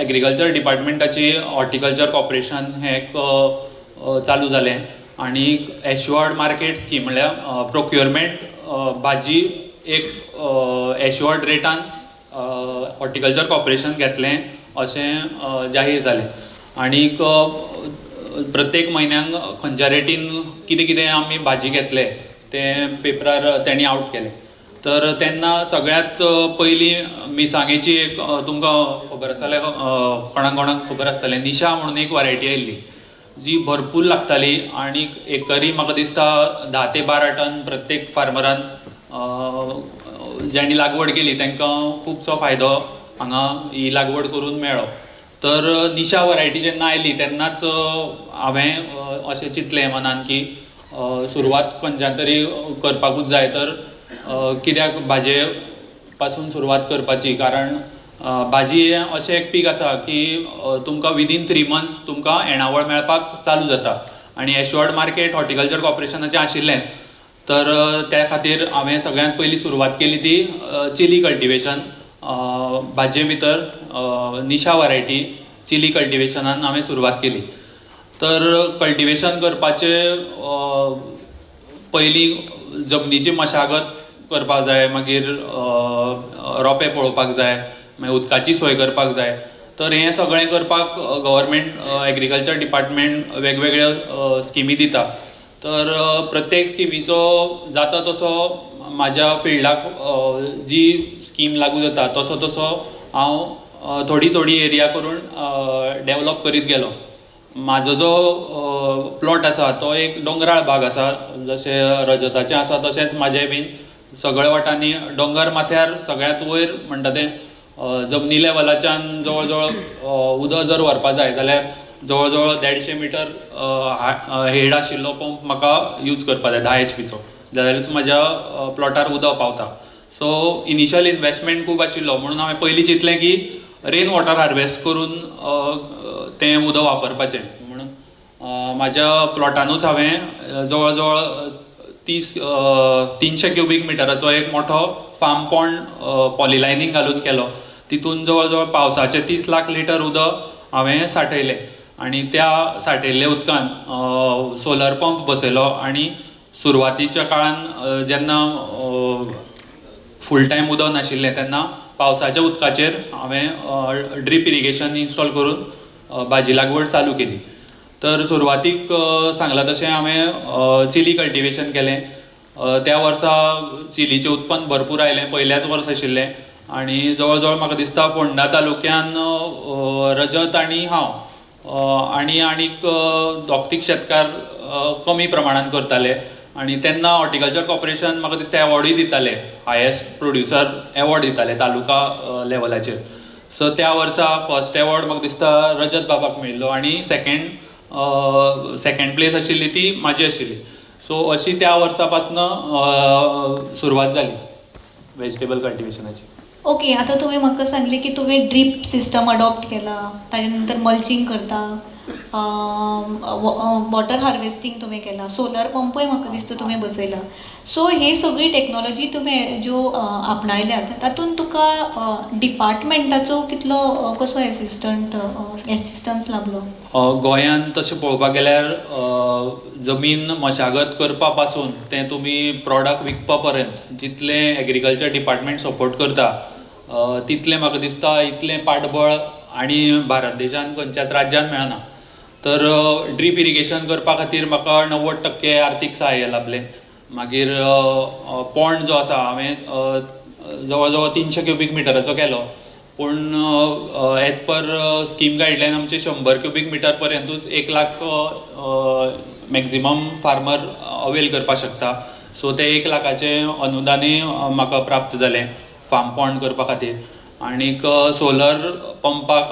एग्रीकल्चर डिपार्टमेंटाची हॉर्टिकल्चर कॉर्पोरेशन हें चालू जालें आनी एश्युअर्ड मार्केट स्कीम म्हळ्यार प्रोक्युरमेंट भाजी एक एश्युअर्ड रेटान हॉर्टिकल्चर कॉर्पोरेशन घेतलें अशें जाहीर जालें. आनीक प्रत्येक म्हयन्याक खंयच्या रेटीन कितें कितें आमी भाजी घेतले तें पेपरार तेणी आवट केलें. तर तेन्ना सगळ्यांत पयलीं मिरसांगेची एक तुमकां खबर आसतलें, कोणाक कोणाक खबर आसतलें, निशा म्हणून एक वरायटी आयिल्ली जी भरपूर लागताली आनीक एकरी म्हाका दिसता 10 ते 12 टन प्रत्येक फार्मरान ज्यांनी लागवड केली तांकां खुबसो फायदो हांगा ही लागवड करून मेळ्ळो. तर निशा वरायटी जेन्ना आयली तेन्नाच हांवें अशें चिंतलें मनान की सुरवात खंयच्यान तरी करपाकूच जाय. तर कित्याक भाजये पासून सुरवात करपाची, कारण भाजी हें अशें एक पीक आसा की तुमकां विदीन 3 मंथ्स तुमकां येणावळ मेळपाक चालू जाता आनी एश्युअर्ड मार्केट हॉर्टिकल्चर कॉर्पोरेशनाचें आशिल्लेंच. तर त्या खातीर हांवें सगळ्यांत पयलीं सुरवात केली ती चिली कल्टिवेशन. भाजये भितर निशा वरायटी चिली कल्टिवेशनान हांवें सुरवात केली. तर कल्टिवेशन करपाचे पयलीं जमनीची मशागत करपाक जाय, मागीर रोंपे पळोवपाक जाय, मागीर उदकाची सोय करपाक जाय. तर हें सगळें करपाक गव्हर्मेंट एग्रीकल्चर डिपार्टमेंट वेगवेगळ्यो स्किमी दिता. तर प्रत्येक स्किमीचो जाता तसो म्हाज्या फिल्डाक जी स्कीम लागू जाता तसो तसो हांव थोडी थोडी एरिया करून डेवलप करीत गेलो. म्हाजो जो प्लॉट आसा तो एक दोंगराळ भाग आसा, जशें रजताचें आसा तशेंच म्हाजें बीन सगळ्या वाटांनी दोंगर माथ्यार सगळ्यांत वयर म्हणटा तें जमनी लेवलाच्यान जवळ जवळ उदक जर व्हरपा जाय जाल्यार जवळ जवळ 150 मिटर हेड आशिल्लो पंप म्हाका यूज करपा जाय 10 HP चो, जाल्यारूच म्हाज्या प्लॉटार उदक पावता. सो इनिशियल इन्वेस्टमेंट खूब आशिल्लो म्हणून हांवें पयलीं चिंतलें की रेन वॉटर हार्वेस्ट करून तें उदक वापरपाचें. म्हणून म्हाज्या प्लॉटानूच हांवें जवळ जवळ 300 क्युबीक मिटराचो एक मोठो फार्म पॉंड पॉलिलायनींग घालून केलो. तितून जवळ जवळ पावसाचें 30 लाख लिटर उदक हांवें सांठयलें आनी त्या सांठयल्ल्या उदकान सोलर पंप बसयलो. आनी सुरवातीच्या काळान जेन्ना फूल टायम उदक नाशिल्लें तेन्ना पावसाच्या उदकाचेर हांवें ड्रीप इरिगेशन इन्स्टॉल करून भाजी लागवड चालू केली. तर सुरवातीक सांगलां तशें हांवें चिली कल्टिवेशन केलें. त्या वर्सा चिलीचें उत्पन्न भरपूर आयलें, पयल्याच वर्स आशिल्लें. आनी जवळ जवळ म्हाका दिसता फोंडा तालुक्यान रजत आनी हांव आनीक दोग-तीग शेतकार कमी प्रमाणान करताले. आनी तेन्ना हॉर्टिकल्चर कॉर्पोरेशन म्हाका दिसता एवॉर्डूय दिताले, हायेस्ट प्रोड्युसर एवॉर्ड दिताले तालुका लेवलाचेर. सो त्या वर्सा फर्स्ट एवॉर्ड म्हाका दिसता रजत बाबाक मेळिल्लो आनी सेकंड प्लेस आशिल्ली ती म्हाजी आशिल्ली. सो अशी त्या वर्सा पासून सुरवात जाली वेजिटेबल कल्टिवेशनाची. ओके, आता तुम्ही म्हाका सांगले की तुम्ही ड्रीप सिस्टम अडॉप्ट केला, ताजे नंतर मल्चिंग करता, वॉटर हार्वेस्टिंग तुम्ही केला, सोलर पंपय म्हाका दिसता तुम्ही बसयला. सो हे सगळी टेक्नॉलॉजी तुम्ही ज्यो आपणायल्यात तातूंत तुका डिपार्टमेंटाचो कितलो कसो एसिस्टन्स लाभलो? गोंयांत तशें पळोवपाक गेल्यार जमीन मशागत करपा पासून ते तुमी प्रॉडक्ट विकपा पर्यंत जितलें एग्रीकल्चर डिपार्टमेंट सपोर्ट करता तितलें म्हाका दिसता इतलें पाठबळ आनी भारत देशान खंयच्याच राज्यान मेळना. तर ड्रीप इरिगेशन करपा खातीर म्हाका 90% आर्थीक सहाय्य लाभलें. मागीर पोंड जो आसा हांवें जवळ जवळ 300 क्युबीक मिटराचो केलो, पूण एज पर स्कीम गायडलायन आमचे 100 क्युबीक मिटर पर्यंतूच 1 लाख मॅक्झिमम फार्मर अवेल करपाक शकता. सो ते 1 लाखाचें अनुदानय म्हाका प्राप्त जालें फार्म पोंड करपा खातीर. आनीक सोलर पंपाक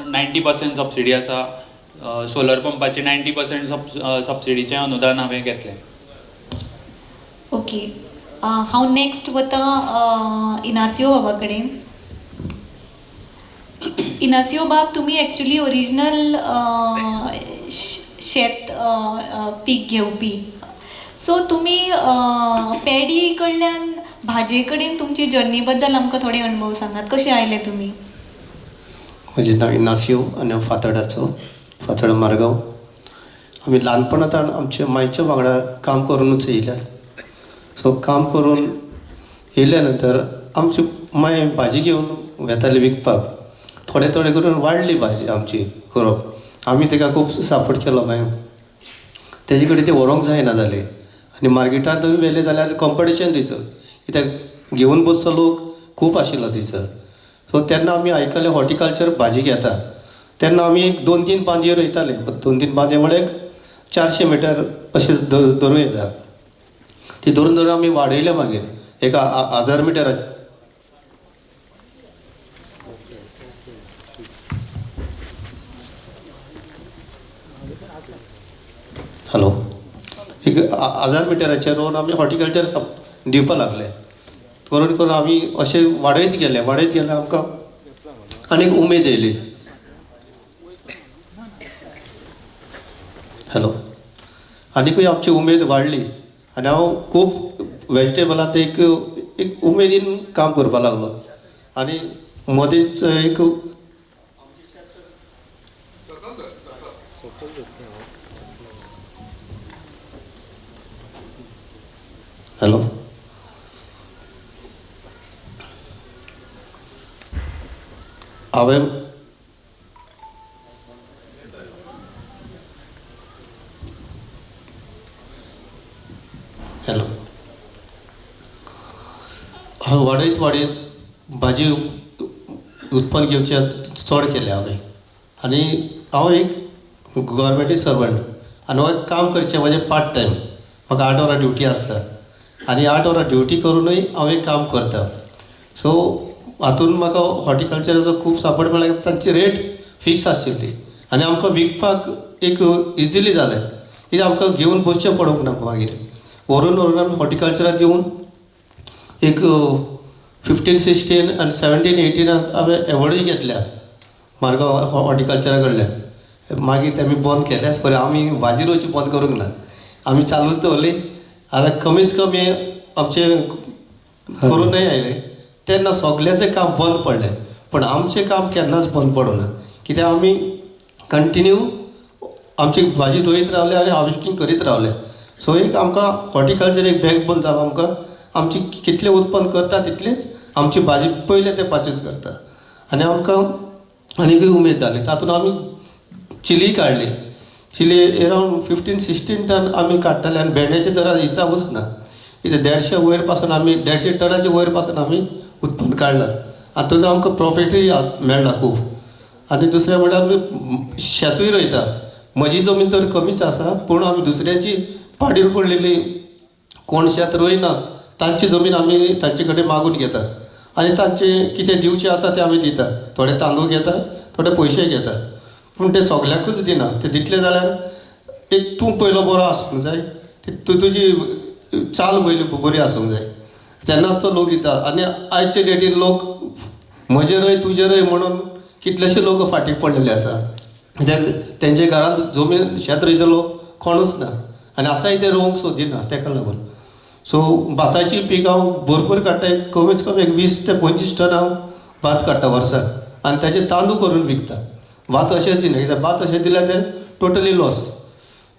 90% सबसिडी आसा. सोलर पंपाचे 90% सबसिडीचें अनुदान हांवें घेतलें. ओके, हांव नेक्स्ट वता इनासियो बाबा कडेन. इनासियो बाब, तुमी एक्चुली ओरिजिनल शेत पीक घेवपी. सो तुमी पॅडी कडल्यान भाजये कडेन तुमची जर्नी बद्दल आमकां थोडे अणभव सांगात. कशें आयले तुमी? म्हजें नांव इनासियो आनी हांव फातोर्डा मारगांव. आमी ल्हानपणांतल्यान आमच्या मायच्या वांगडा काम करूनच येयल्यात. सो काम करून येयल्या नंतर आमची माय भाजी घेवन येताली विकपाक. थोडे थोडे करून वाडली भाजी आमची करप. आमी ताका खूब सपोर्ट केलो मागीर. तेजे कडेन ते व्हरोंक जायना जालें आनी मार्केटांत व्हेलें जाल्यार कॉम्पिटिशन थंयसर, कित्याक घेवन बसचो लोक खूब आशिल्लो थंयसर. सो तेन्ना आमी आयकलें हॉर्टिकल्चर भाजी घेता. तेन्ना आमी एक 2-3 बांदये रोयताले. 2-3 बांदये म्हळ्यार 400 मिटर अशें धरूं येता. ती धरून धरून आमी वाडयलें मागीर एक 1000 मिटर. हॅलो, एक 1000 मिटराचेर रोवन आमी हॉर्टिकल्चर दिवपाक लागले. करून करून आमी अशें वाडयत गेले आमकां आनीक उमेद येयली. हॅलो, आनीकूय आमची उमेद वाडली आनी हांव खूब वेजिटेबलांत एक उमेदीन काम करपाक लागलो. आनी मदींच एक हॅलो, हांवें हॅलो हांव वाडयत भाजी उत्पन्न घेवचें चड केलें हांवें. आनी हांव एक गव्हर्मेंटी सर्वंट आनी हांव काम करचें म्हजें पार्ट टायम. म्हाका 8 वरां ड्युटी आसता आनी 8 वरां ड्युटी करूनय हांव एक काम करता. सो हातून म्हाका हॉर्टिकल्चराचो खूब सपोर्ट मेळ्ळा. तांची रेट फिक्स आशिल्ली आनी आमकां विकपाक एक इजिली जालें. कित्याक आमकां घेवन बसचें पडूंक ना. मागीर व्हरून आमी हॉर्टिकल्चरांत येवन एक 15-16 आनी 17-18 हांवें एवॉर्डूय घेतल्या मारगांव हॉर्टिकल्चरा कडल्यान. मागीर तेमी बंद केल्यात. पळय आमी भाजी रोवची बंद करूंक ना, आमी चालूच दवरली. आतां कमीच कमी आमचें करूनय आयलें. तेन्ना सगळ्याचें काम बंद पडलें, पण आमचें काम केन्नाच बंद पडूं ना. कित्याक आमी कंटिन्यू आमची भाजी रोयत रावले आनी हार्वेस्टींग करीत रावले. सो एक आमकां हॉर्टिकल्चर एक बॅकबोन जालो. आमकां आमची कितलें उत्पन्न करता तितलेंच आमची भाजी पयले ते पाचेस करता. आनी आमकां आनीकूय उमेद जाली. तातूंत आमी चिली काडली. चिली एरावंड 15-16 टन आमी काडटाले आनी भेंड्याचे दर हिसाबूच ना. कितें 150 वयर पासून आमी 150 टनाचे वयर पासून आमी उत्पन्न काडलां. हातूंत आमकां प्रॉफिटूय मेळ्ळा खूब. आनी दुसरें म्हणल्यार आमी शेतूय रोयता. म्हजी जमीन तर कमीच आसा, पूण आमी दुसऱ्यांची पाडीर पडलेली कोण शेत रोयना तांची जमीन आमी तांचे कडेन मागून घेता आनी तांचें कितें दिवचें आसा तें आमी दिता. थोडे तांदूळ घेता, थोडे पयशे घेता, पूण ते सगळ्याकूच दिना. ते दितले जाल्यार एक तूं पयलो बरो आसूंक जाय, तुजी चाल बरी आसूंक जाय, तेन्नाच तो लोक दिता. आनी आयचे डेटीन लोक म्हजे रय तुजे रय म्हणून कितलेशे लोक फाटीं पडलेले आसा. कित्याक तेंचे घरांत जमीन शेत रोयतलो कोणूच ना आनी आसाय ते रोवंक सोदिना. ताका लागून सो भाताची पीक हांव भरपूर काडटा. एक कमीच कमी 20 ते 25 टन हांव भात काडटा वर्साक आनी ताचे तांदूळ करून विकता. भात अशेंच दिना, कित्याक भात अशें दिल्यार ते टोटली लॉस.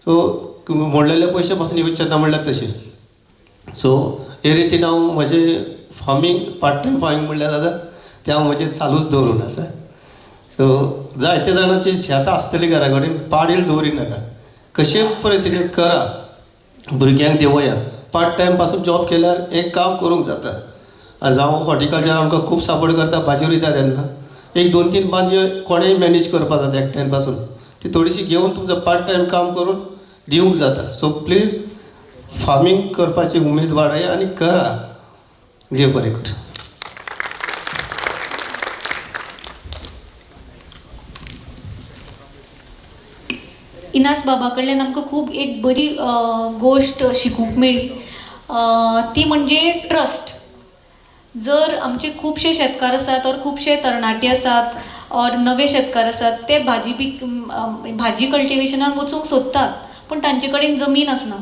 सो मोडलेले पयशे पासून येवचे ना म्हणल्यार तशें. सो हे रितीन हांव म्हजें फार्मींग पार्ट टायम फार्मींग म्हणल्यार जाता तें हांव म्हजें चालूच दवरून आसा. सो जायते जाणांची शेतां आसतली घरा कडेन, पाडील दवरिनाका. कशे पद्दतीन करा, भुरग्यांक देवया. पार्ट टायम पासून जॉब केल्यार एक काम करूंक जाता. आनी जावं हॉर्टिकल्चर आमकां खूब सपोर्ट करता, भाजी रोयता तेन्ना एक 2-3 भाजी कोणेय मॅनेज करपा जाता एकट्यान पासून, ती थोडीशी घेवन तुमचो पार्ट टायम काम करून दिवंक जाता. सो प्लीज फार्मींग करपाची उमेद वाडया आनी करा. देव बरें कर. इनास बाबा कडल्यान आमकां खूब एक बरी गोश्ट शिकूंक मेळ्ळी, ती म्हणजे ट्रस्ट. जर आमचे खुबशे शेतकार आसात और खुबशे तरणाटे आसात और नवे शेतकार आसात, ते भाजी कल्टिवेशनान वचूंक सोदतात पूण तांचे कडेन जमीन आसना.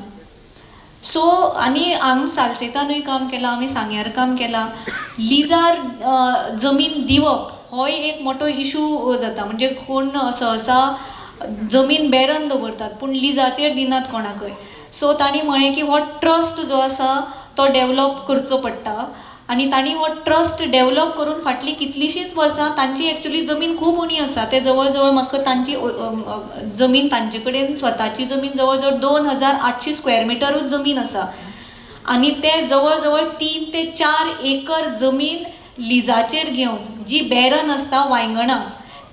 सो आनी आमी सालसेतानूय काम केलां, आमी सांग्यार काम केलां. लिजार जमीन दिवप होय एक मोठो इशू जाता. म्हणजे कोण सहसा जमीन बेरन दवरतात पूण लिजाचेर दिनात कोणाकय. सो तांणी म्हळें की हो ट्रस्ट जो आसा तो डेवलप करचो पडटा. आनी तांणी हो ट्रस्ट डेवलप करून फाटलीं कितलींशींच वर्सां, तांची एक्चुली जमीन खूब उणी आसा. ते जवळ जवळ म्हाका तांची जमीन, तांचे कडेन स्वताची जमीन जवळ जवळ 2800 स्क्वेअर मिटरूच जमीन आसा. आनी ते जवळ जवळ 3 ते 4 एकर जमीन लिजाचेर घेवन, जी बेरन आसता वांयगणां,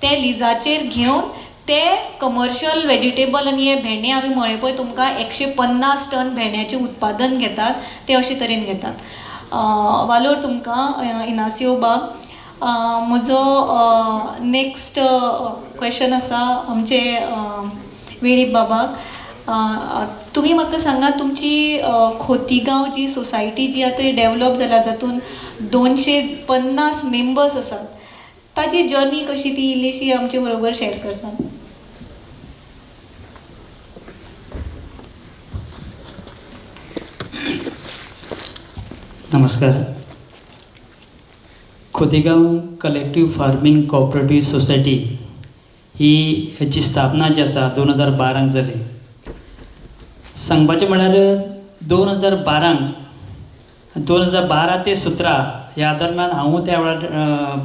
ते लिजाचेर घेवन ते कमर्शियल वेजिटेबल आनी हे भेंडे आमी म्हळें पळय तुमकां 150 टन भेंड्याचें उत्पादन घेतात, ते अशे तरेन घेतात. वालोर तुमकां इनासियो बाब. म्हजो नेक्स्ट क्वेश्चन आसा आमचे वेळीप बाबाक. तुमी म्हाका सांगा, तुमची खोतीगांव जी सोसायटी जी आतां डेवलप जाला, जातून 250 मेंबर्स आसात, ताची जर्नी कशी ती इल्लीशी आमचे बरोबर शेअर करतात. नमस्कार. Khotigaon collective farming cooperative society ही हेची स्थापना जी आसा 2012 जाली. सांगपाचें म्हळ्यार 2012 ते 17 ह्या दरम्यान हांवूय त्या वेळार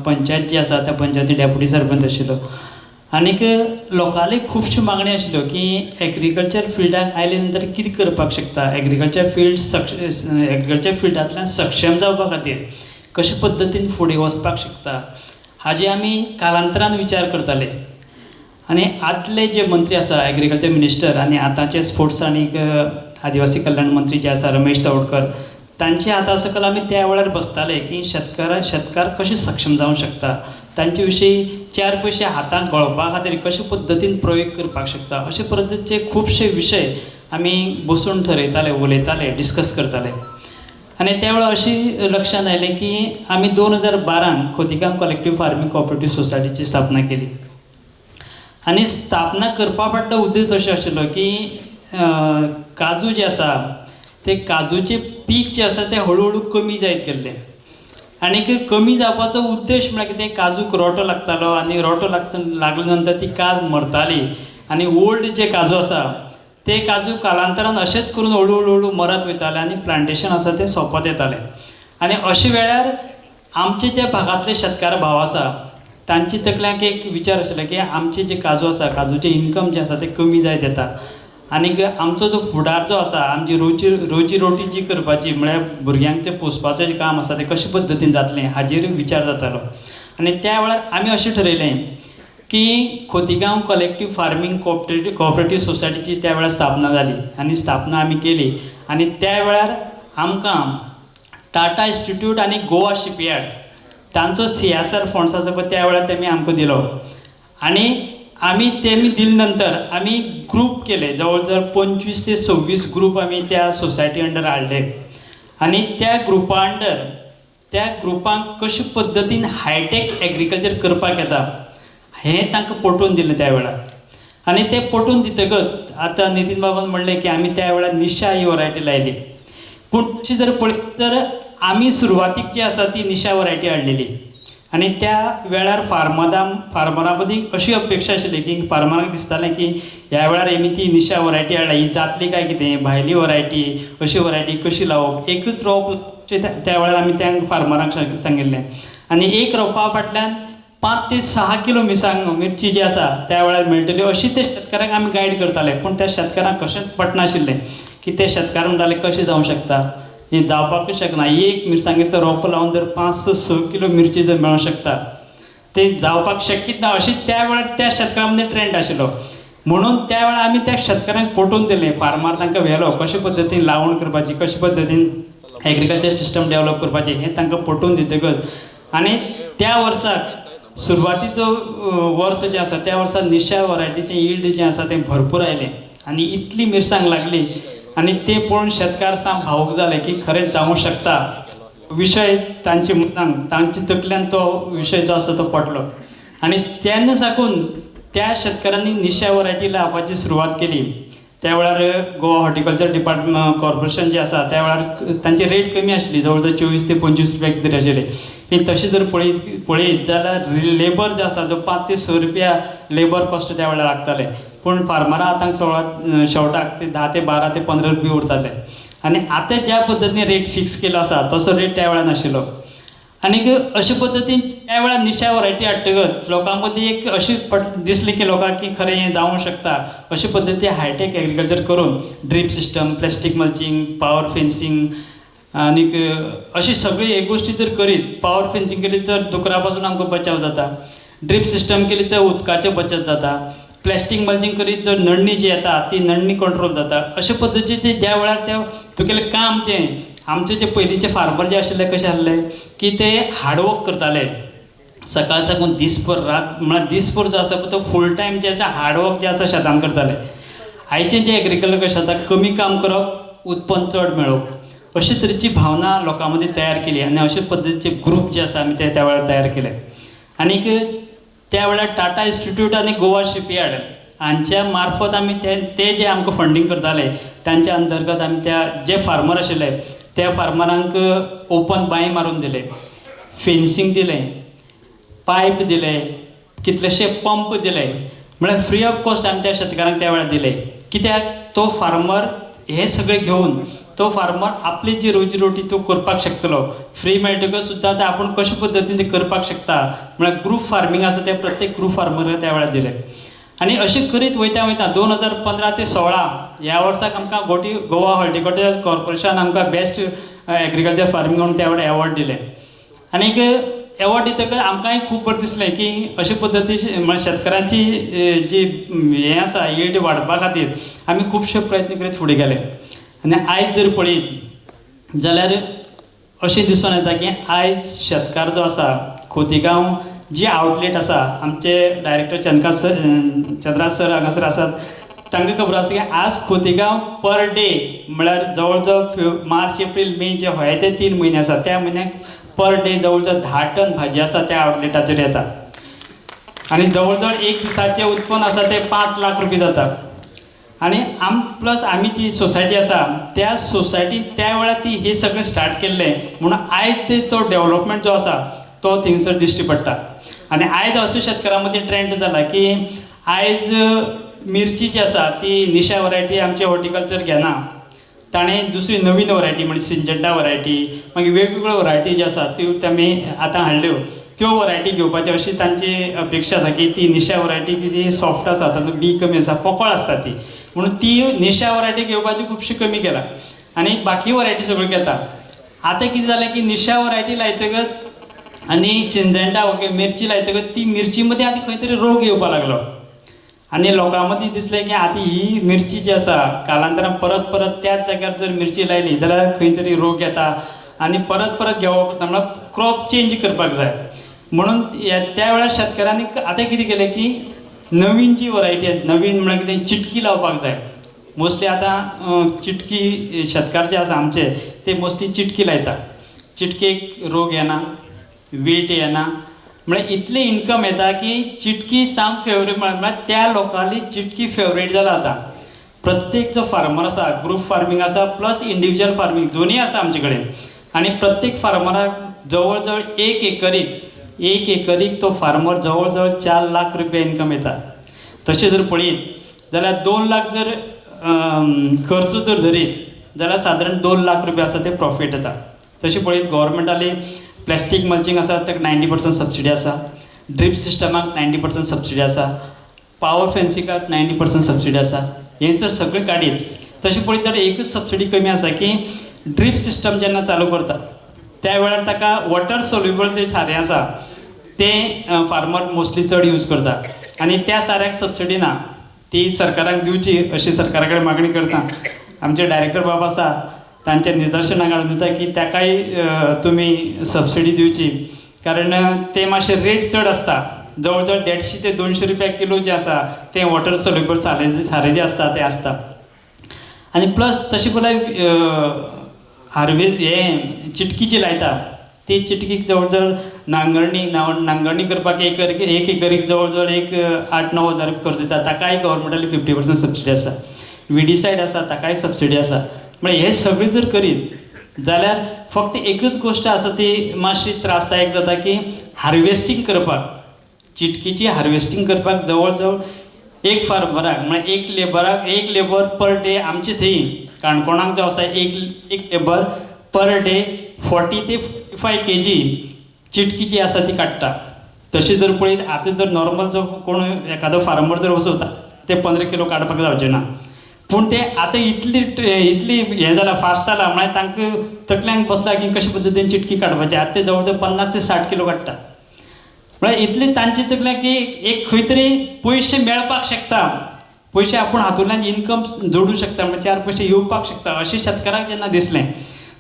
पंचायत जी आसा त्या पंचायती डेप्युटी सरपंच आशिल्लो. आनीक लोकांली खुबश्यो मागणी आशिल्ल्यो की एग्रीकल्चर फिल्डाक आयले नंतर कितें करपाक शकता, एग्रीकल्चर फिल्डांतल्यान सक्षम जावपा खातीर कशे पद्दतीन फुडें वचपाक शकता, हाजे आमी कालांतरान विचार करताले. आनी आदले जे मंत्री आसा एग्रीकल्चर मिनिस्टर आनी आतांचे स्पोर्ट्स आनी आदिवासी कल्याण मंत्री जे आसा रमेश तवडकर, तांचे हाता सकयल आमी त्या वेळार बसताले की शेतकार कशे सक्षम जावंक शकता, तांचे विशीं 4 पयशे हातांत गळोवपा खातीर कशे पद्दतीन प्रयोग करपाक शकता, अशे पद्दतीचे खुबशे विशय आमी बसून ठरयताले, उलयताले, डिस्कस करताले. आनी त्या वेळार अशी लक्षांत आयलें की आमी 2012 खोतीगांव कलेक्टीव फार्मींग कोऑपरेटीव सोसायटीची स्थापना केली. आनी स्थापना करपा फाटलो उद्देश अशें आशिल्लो की काजू जे आसा ते काजूचे पीक जे आसा ते हळू कमी जायत गेल्ले. आनीक कमी जावपाचो उद्देश म्हळ्यार कितें, काजूक रोटो लागतालो आनी रोटो लागले नंतर ती काज मरताली. आनी ओल्ड जे काजू आसा ते काजू कालांतरान अशेंच करून हळू मरत वयताले आनी प्लांटेशन आसा ते सोंपत येताले. आनी अशे वेळार आमचे जे भागांतले शेतकार भाव आसा तांचे तकल्यांक एक विचार आशिल्लो की आमचे जे काजू आसा, काजूचे इनकम जे आसा ते कमी जायत येता. आनीक आमचो जो फुडार जो आसा, आमची रोजी रोटी जी करपाची म्हळ्यार भुरग्यांक जे पोसपाचें जे काम आसा तें कशे पद्दतीन जातलें हाजेर विचार जातालो. आनी त्या वेळार आमी अशें ठरयलें की खोतीगांव कलेक्टीव फार्मींग कोऑपरेटीव सोसायटीची त्या वेळार स्थापना जाली आनी स्थापना आमी केली. आनी त्या वेळार आमकां टाटा इन्स्टिट्यूट आनी गोवा शिपयार्ड तांचो CSR फंड्स आसा पळय त्या वेळार तेमी आमकां दिलो. आनी आमी तेमी दिले नंतर आमी ग्रूप केले, जवळ जवळ 25 ते 26 ग्रूप आमी त्या सोसायटी अंडर हाडले. आनी त्या ग्रुपा अंडर त्या ग्रुपांक कशे पद्दतीन हायटेक एग्रीकल्चर करपाक येता हें तांकां पटोवन दिलें त्या वेळार. आनी तें पटोवन दितकच आतां नितीन बाबान म्हणलें की आमी त्या वेळार निशा ही वरायटी लायली. पूण तशी जर पळयत तर आमी सुरवातीक जी आसा ती निशा वरायटी हाडलेली. आनी त्या वेळार फार्मरां मदीं अशी अपेक्षा आशिल्ली की फार्मरांक दिसतालें की ह्या वेळार आमी ती निशा वरायटी हाडला, ही जातली काय कितें, भायली वरायटी अशी वरायटी कशी लावप, एकच रोंप त्या वेळार आमी त्या फार्मरांक सांगिल्लें. आनी एक रोंपा फाटल्यान 5 ते 6 किलो मिरची जी आसा त्या वेळार मेळटली अशी ते शेतकारांक आमी गायड करताले. पूण त्या शेतकारांक कशेंच पटनाशिल्लें की ते शेतकार म्हणटाले कशें जावंक शकता, हें जावपाकूच शकना. एक मिरसांगेचो रोंपो लावन जर 5-6 किलो मिरची जर मेळोंक शकता, ते जावपाक शक्यच ना. अशी त्या वेळार त्या शेतकारा मदीं ट्रेंड आशिल्लो. म्हणून त्या वेळार आमी त्या शेतकारांक पटोवन दिलें, फार्मार तांकां व्हेलो, कशे पद्दतीन लावण करपाची, कशे पद्दतीन एग्रीकल्चर सिस्टम डेवलप करपाचें हें तांकां पटोवन दितकच आनी त्या वर्साक सुरवातीचो वर्स जें आसा त्या वर्सा निशा वरायटीचें यील्ड जें आसा तें भरपूर आयलें आनी इतली मिरसांग लागली आनी तें पळोवन शेतकार साम भावूक जाले की खरेंच जावंक शकता. विशय तांचे मतान तांचे तकल्यान तो विशय जो आसा तो पडलो आनी तेन्ना साकून त्या शेतकारांनी निशा वरायटी लावपाची सुरवात केली. त्या वेळार गोवा हॉर्टिकल्चर डिपार्टमेंट कॉर्पोरेशन जे आसा त्या वेळार तांची रेट कमी आशिल्ली, जवळ जवळ 24 ते 25 रुपया कितें तरी आशिल्ले. पूण तशें जर पळयत जाल्यार लेबर जो आसा तो 5 ते 6 रुपया लेबर कॉस्ट त्या वेळार लागताले. पूण फार्मरां आतां शेवटाक ते 10 ते 12 ते 15 रुपया उरताले. आनी आतां ज्या पद्दतीन रेट फिक्स केलो आसा तसो रेट त्या वेळार नाशिल्लो. आनीक अशे पद्दतीन त्या वेळार निशा वरायटी हाडटकच लोकां मदीं एक अशी दिसली की लोकांक की खरें हें जावंक शकता. अशे पद्दतीन हायटेक एग्रीकल्चर करून drip system, plastic mulching, power fencing आनीक अशी सगळी हे गोश्टी जर करीत, पावर फेन्सिंग केली तर दुकरा पासून आमकां बचाव जाता, ड्रीप सिस्टम केली तर उदकाचें बचत जाता, प्लास्टीक मल्चिंग करीत तर नडणी जी येता ती नडणी कंट्रोल जाता. अशे पद्दतीचें ज्या वेळार त्या तुगेलें काम जें आमचे जे पयलींचे फार्मर जे आशिल्ले कशे आसले की ते हार्डवर्क करताले, सकाळ साकून दिसभर रात म्हळ्यार दिसभर जो आसा तो फूल टायम जे आसा हार्डवर्क जे आसा शेतान करताले. आयचें जें एग्रीकल्चर कशें आसा कमी काम करप, उत्पन्न चड मेळप, अशे तरेची भावना लोकां मदीं तयार केली आनी अशे पद्दतीचे ग्रूप जे आसा आमी ते त्या वेळार तयार केले. आनीक त्या वेळार टाटा इन्स्टिट्यूट आनी गोवा शिपयार्ड हांच्या मार्फत आमी ते जे आमकां फंडींग करताले तांच्या अंतर्गत आमी त्या जे फार्मर आशिल्ले त्या फार्मरांक ओपन बांय मारून दिले, फेन्सिंग दिलें, पायप दिले, कितलेशे पंप दिले, म्हळ्यार फ्री ऑफ कॉस्ट आमी त्या शेतकारांक त्या वेळार दिले. कित्याक तो फार्मर हे सगळें घेवन तो फार्मर आपली जी रोजी रोटी तो करपाक शकतलो. फ्री मेळटकच सुद्दां ते आपूण कशे पद्दतीन ते करपाक शकता म्हळ्यार ग्रूप फार्मींग आसा ते प्रत्येक ग्रूप फार्मराक त्या वेळार दिले. आनी अशें करीत वयता 2015 ते 16 ह्या वर्साक आमकां गोवा हॉर्टिकल्चर कॉर्पोरेशन आमकां बेस्ट एग्रीकल्चर फार्मींग म्हणून त्या वेळार एवॉर्ड दिले. आनीक एवॉर्ड दितकच आमकांय खूब बरें दिसलें की अशे पद्दतीन म्हळ्यार शेतकारांची जी हें आसा यील्ड वाडपा खातीर आमी खुबशे प्रयत्न करीत फुडें गेले. आनी आयज जर पळयत जाल्यार अशें दिसून येता की आयज शेतकार जो आसा खोतीगांव जी आउटलेट आसा, आमचे डायरेक्टर चंद्राज सर हांगासर आसात, तांकां खबर आसा की आज खोतीगांव पर डे म्हळ्यार जवळ जवळ मार्च, एप्रील, मे जे होय ते 3 म्हयने आसा त्या म्हयन्याक पर डे जवळ जवळ 10 टन भाजी आसा त्या आउटलेटाचेर येता. आनी जवळ जवळ एक दिसाचें उत्पन्न आसा ते 5 लाख रुपया जाता. आनी प्लस आमी ती सोसायटी आसा त्या सोसायटीन त्या वेळार ती हे सगळें स्टार्ट केल्लें म्हणून आयज ते तो डेवलपमेंट जो आसा तो थिंगसर दिश्टी पडटा. आनी आयज असो शेतकारां मदीं ट्रेंड जाला की आयज मिरची जी आसा ती निशा वरायटी आमचे हॉर्टिकल्चर घेना, ताणें दुसरी नवीन वरायटी म्हणजे सिंजंटा वरायटी मागीर वेगवेगळ्यो वरायटी ज्यो आसा त्यो तेमी आतां हाडल्यो त्यो वरायटी घेवपाची अशी तांची अपेक्षा आसा की ती निशा वरायटी कितें सॉफ्ट आसा तातूंत बी कमी आसा, पोकळ आसता ती, म्हणून ती निशा वरायटी घेवपाची खुबशी कमी केला आनी बाकी वरायटी सगळ्यो घेता. आतां कितें जालें की निशा वरायटी लायतकच आनी सिंजंटा ओके मिरची लायतकच ती मिरची मदीं आतां खंय तरी रोग येवपाक लागलो आनी लोकां मदीं दिसलें की आतां ही मिरची जी आसा कालांतरान परत परत त्याच जाग्यार जर मिरची लायली जाल्यार खंय तरी रोग येता आनी परत परत घेवप आसता, म्हळ्यार क्रॉप चेंज करपाक जाय. म्हणून त्या वेळार शेतकारांनी आतां कितें केलें की नवीन जी वरायटी आसा, नवीन म्हळ्यार कितें चिटकी लावपाक जाय. मोस्टली आतां चिटकी शेतकार जे आसा आमचे ते मोस्टली चिटकी लायता, चिटकेक रोग येना, विल्ट येना, म्हळ्यार इतलें इन्कम येता की चिटकी साम फेवरेट म्हळ्यार त्या लोकांली चिटकी फेवरेट जाला आतां. प्रत्येक जो फार्मर आसा ग्रूप फार्मींग आसा प्लस इंडिविज्युअल फार्मींग दोनूय आसा आमचे कडेन आनी प्रत्येक फार्मराक जवळ जवळ 1 एकरीक तो फार्मर जवळ जवळ 4 लाख रुपया इन्कम येता. तशें जर पळयत जाल्यार 2 लाख जर खर्च जर धरीत जाल्यार सादारण 2 लाख रुपया आसा ते प्रॉफीट येता. तशें पळयत गव्हर्मेंटाली प्लास्टीक मल्चिंग आसा ताका 90% सबसिडी आसा, ड्रीप सिस्टमाक 90% सबसिडी आसा, पावर फेन्सिंगाक 90% सबसिडी आसा. हे जर सगळें काडीत तशें पळयत जाल्यार एकच सबसिडी कमी आसा की ड्रीप सिस्टम जेन्ना चालू करता त्या वेळार ताका वॉटर सोल्युबल जे सारें आसा तें फार्मर मोस्टली चड यूज करता आनी त्या साऱ्याक सबसिडी ना, ती सरकाराक दिवची अशी सरकारा कडेन मागणी करता. आमचे डायरेक्टर बाब आसा तांच्या निदर्शनाक हाडून दिता की ताकाय तुमी सबसिडी दिवची, कारण ते मातशे रेट चड आसता. जवळ जवळ 150 ते 200 रुपया किलो जे आसा तें वॉटर सोल्युबल सारें जें आसता तें आसता. आनी प्लस तशें पळय हे चिटकी जी लायता ती चिटकीक जवळ जवळ नांगरणी करपाक एक एकरीक जवळ जवळ 8-9 हजार खर्च येता. ताकाय गव्हर्मेंटाली 50% सबसिडी आसा. विडीसायड आसा ताकाय सबसिडी आसा. म्हणजे हे सगळें जर करीत जाल्यार फक्त एकच गोश्ट आसा ती मातशी त्रासदायक जाता की हार्वेस्टींग करपाक, चिटकीची हार्वेस्टींग करपाक जवळ जवळ एक फार्मराक म्हणजे एक लेबर पर डे आमचे थंय काणकोणाक जो आसा एक लेबर पर डे 40 ते 45 kg चिटकी जी आसा ती काडटा. तशें जर पळयत आतां जर नॉर्मल जो कोण एखादो फार्मर जर वचता ते 15 किलो काडपाक जावचें ना. पूण ते आतां इतली हें जालां, फास्ट जालां म्हळ्यार तांकां तकल्यांक बसला की कशे पद्दतीन चिटकी काडपाची. आतां ते जवळ जवळ 50 ते 60 किलो काडटा. म्हळ्यार इतले तांचे तकल्यांक की एक खंय तरी पयशे मेळपाक शकता, पयशे आपूण हातूंतल्यान इनकम जोडूंक शकता, म्हणजे 4 पयशे येवपाक शकता अशें शेतकाराक जेन्ना दिसलें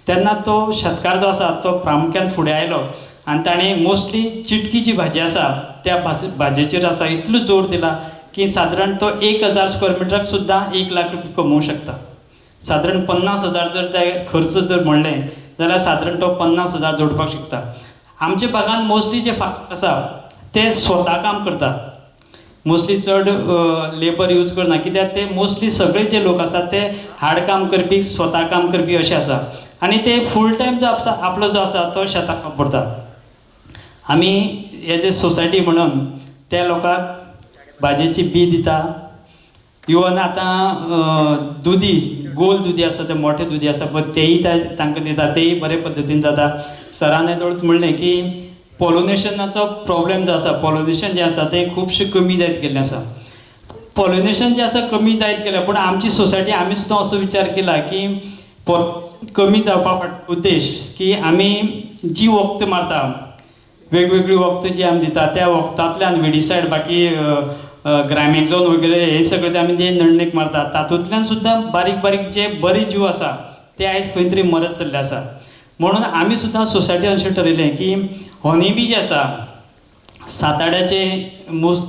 तेन्ना तो शेतकार जो आसा तो प्रामुख्यान फुडें आयलो आनी ताणें मोस्टली चिटकी जी भाजी आसा त्या भाजयेचेर आसा इतलो जोर दिला की सादारण तो 1000 स्क्वेअर मिटराक सुद्दां 1 लाख रुपया कमवूंक शकता. सादारण 50,000 जर ते खर्च जर म्हणलें जाल्यार सादारण तो 50,000 जोडपाक शकता. आमच्या भागांत मोस्टली जे फार्मर आसा ते स्वता काम करतात, मोस्टली चड लेबर यूज करना, कित्याक ते मोस्टली सगळे जे लोक आसात ते हाड काम करपी, स्वता काम करपी अशें आसा आनी ते फूल टायम जो आसा आपलो जो आसा तो शेताक वापरता. आमी एज ए सोसायटी म्हणून त्या लोकांक भाजयेची बी दिता. इवन आतां दुदी गोल दुदी आसा ते मोठे दुदी आसा पळय तेयी तांकां दिता, तेयी बरे पद्दतीन जाता. सरान येदोळच म्हणलें की पॉलिनेशनाचो प्रॉब्लेम जो आसा, पॉलिनेशन जें आसा तें खुबशें कमी जायत गेल्लें आसा. पॉलिनेशन जें आसा कमी जायत गेलें, पूण आमची सोसायटी आमी सुद्दां असो विचार केला की कमी जावपा फाटलो उद्देश की आमी जी वखद मारता, वेगवेगळी वखद जी आमी दिता त्या वखदांतल्यान विडीसायड बाकी ग्रायमेक्झोन वगैरे हे सगळे जे आमी जे नडणेक मारतात तातूंतल्यान सुद्दां बारीक बारीक जे बरे जीव आसा ते आयज खंय तरी मरत चल्ले आसा. म्हणून आमी सुद्दां सोसायटीन अशें ठरयलें की हनी बी जे आसा, साताड्याचे मूस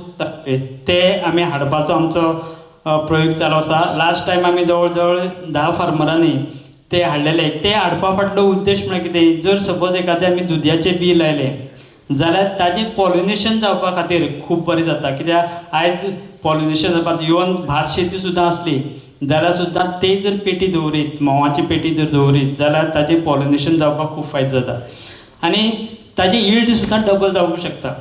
ते आमी हाडपाचो आमचो प्रयोग चालू आसा. लास्ट टायम आमी जवळ जवळ 10 फार्मरांनी ते हाडलेले. ते हाडपा फाटलो उद्देश म्हळ्यार कितें, जर सपोज एखादें आमी दुदयाचें बी लायलें जाल्यार ताजें पॉलिनेशन जावपा खातीर खूब बरें जाता. कित्याक आयज पॉलिनेशन जावपा इवन भात शेती सुद्दां आसली जाल्यार सुद्दां ते जर पेटी दवरीत, म्होंवाची पेटी जर दवरीत जाल्यार ताजें पॉलिनेशन जावपाक खूब फायदो जाता आनी ताजें यील्ड सुद्दां डबल जावंक शकता.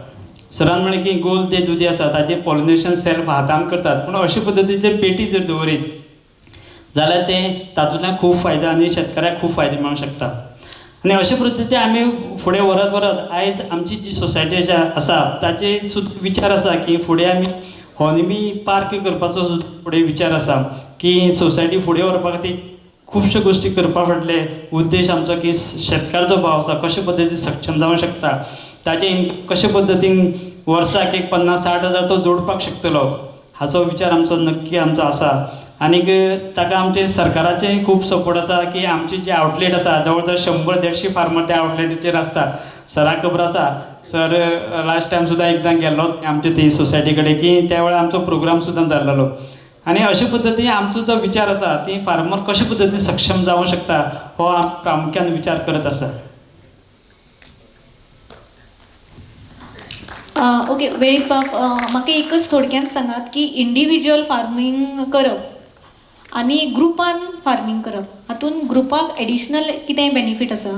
सरान म्हळें की गोल जे दुदी आसा ताजें पॉलिनेशन सेल्फ हातान करतात, पूण अशे पद्दतीचे पेटी जर दवरीत जाल्यार ते तातूंतल्यान खूब फायदो आनी शेतकाऱ्याक खूब फायदो मेळूंक शकता. आनी अशे पद्दतीन आमी फुडें व्हरत आयज आमची जी सोसायटी आसा ताचे सुद्दां विचार आसा की फुडें आमी हॉनीबी पार्क करपाचो फुडें विचार आसा की सोसायटी फुडें व्हरपा खातीर खुबश्यो गोश्टी करपा फाटले उद्देश आमचो की शेतकार जो भाव आसा कशे पद्दतीन सक्षम जावंक शकता, ताचे कशे पद्दतीन वर्साक 50-60 हजार तो जोडपाक शकतलो हाचो विचार आमचो नक्की आमचो आसा. आनीक ताका आमचे सरकाराचें खूब सपोर्ट आसा की आमचे जे आउटलेट आसा जवळ जवळ 100-150 फार्मर त्या आउटलेटीचेर आसता. सराक खबर आसा, सर लास्ट टायम सुद्दां एकदां गेल्लो आमचे थंय सोसायटी कडेन की त्या वेळार आमचो प्रोग्राम सुद्दां जाल्लो. आनी अशे पद्दतीन आमचो जो विचार आसा ती फार्मर कशे पद्दतीन सक्षम जावंक शकता हो आमी प्रामुख्यान विचार करत आसा. ओके वेळीप बाब, म्हाका एकच थोडक्यान सांगात की इंडिविज्युअल फार्मींग करप आनी ग्रुपान फार्मींग करप हातून ग्रुपाक एडिशनल कितेंय बेनिफीट आसा?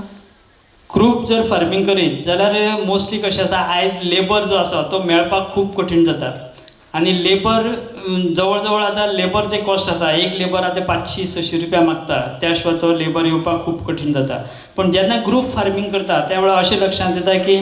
ग्रूप जर फार्मींग करीत जाल्यार मोस्टली कशें आसा, आयज लेबर जो आसा तो मेळपाक खूब कठीण जाता आनी लेबर जवळ जवळ आतां लेबर जे कॉस्ट आसा, एक लेबर आतां 500-600 रुपया मागता, त्या शिवाय तो लेबर येवपाक खूब कठीण जाता. पूण जेन्ना ग्रूप फार्मींग करता त्या वेळार अशें लक्षांत येता की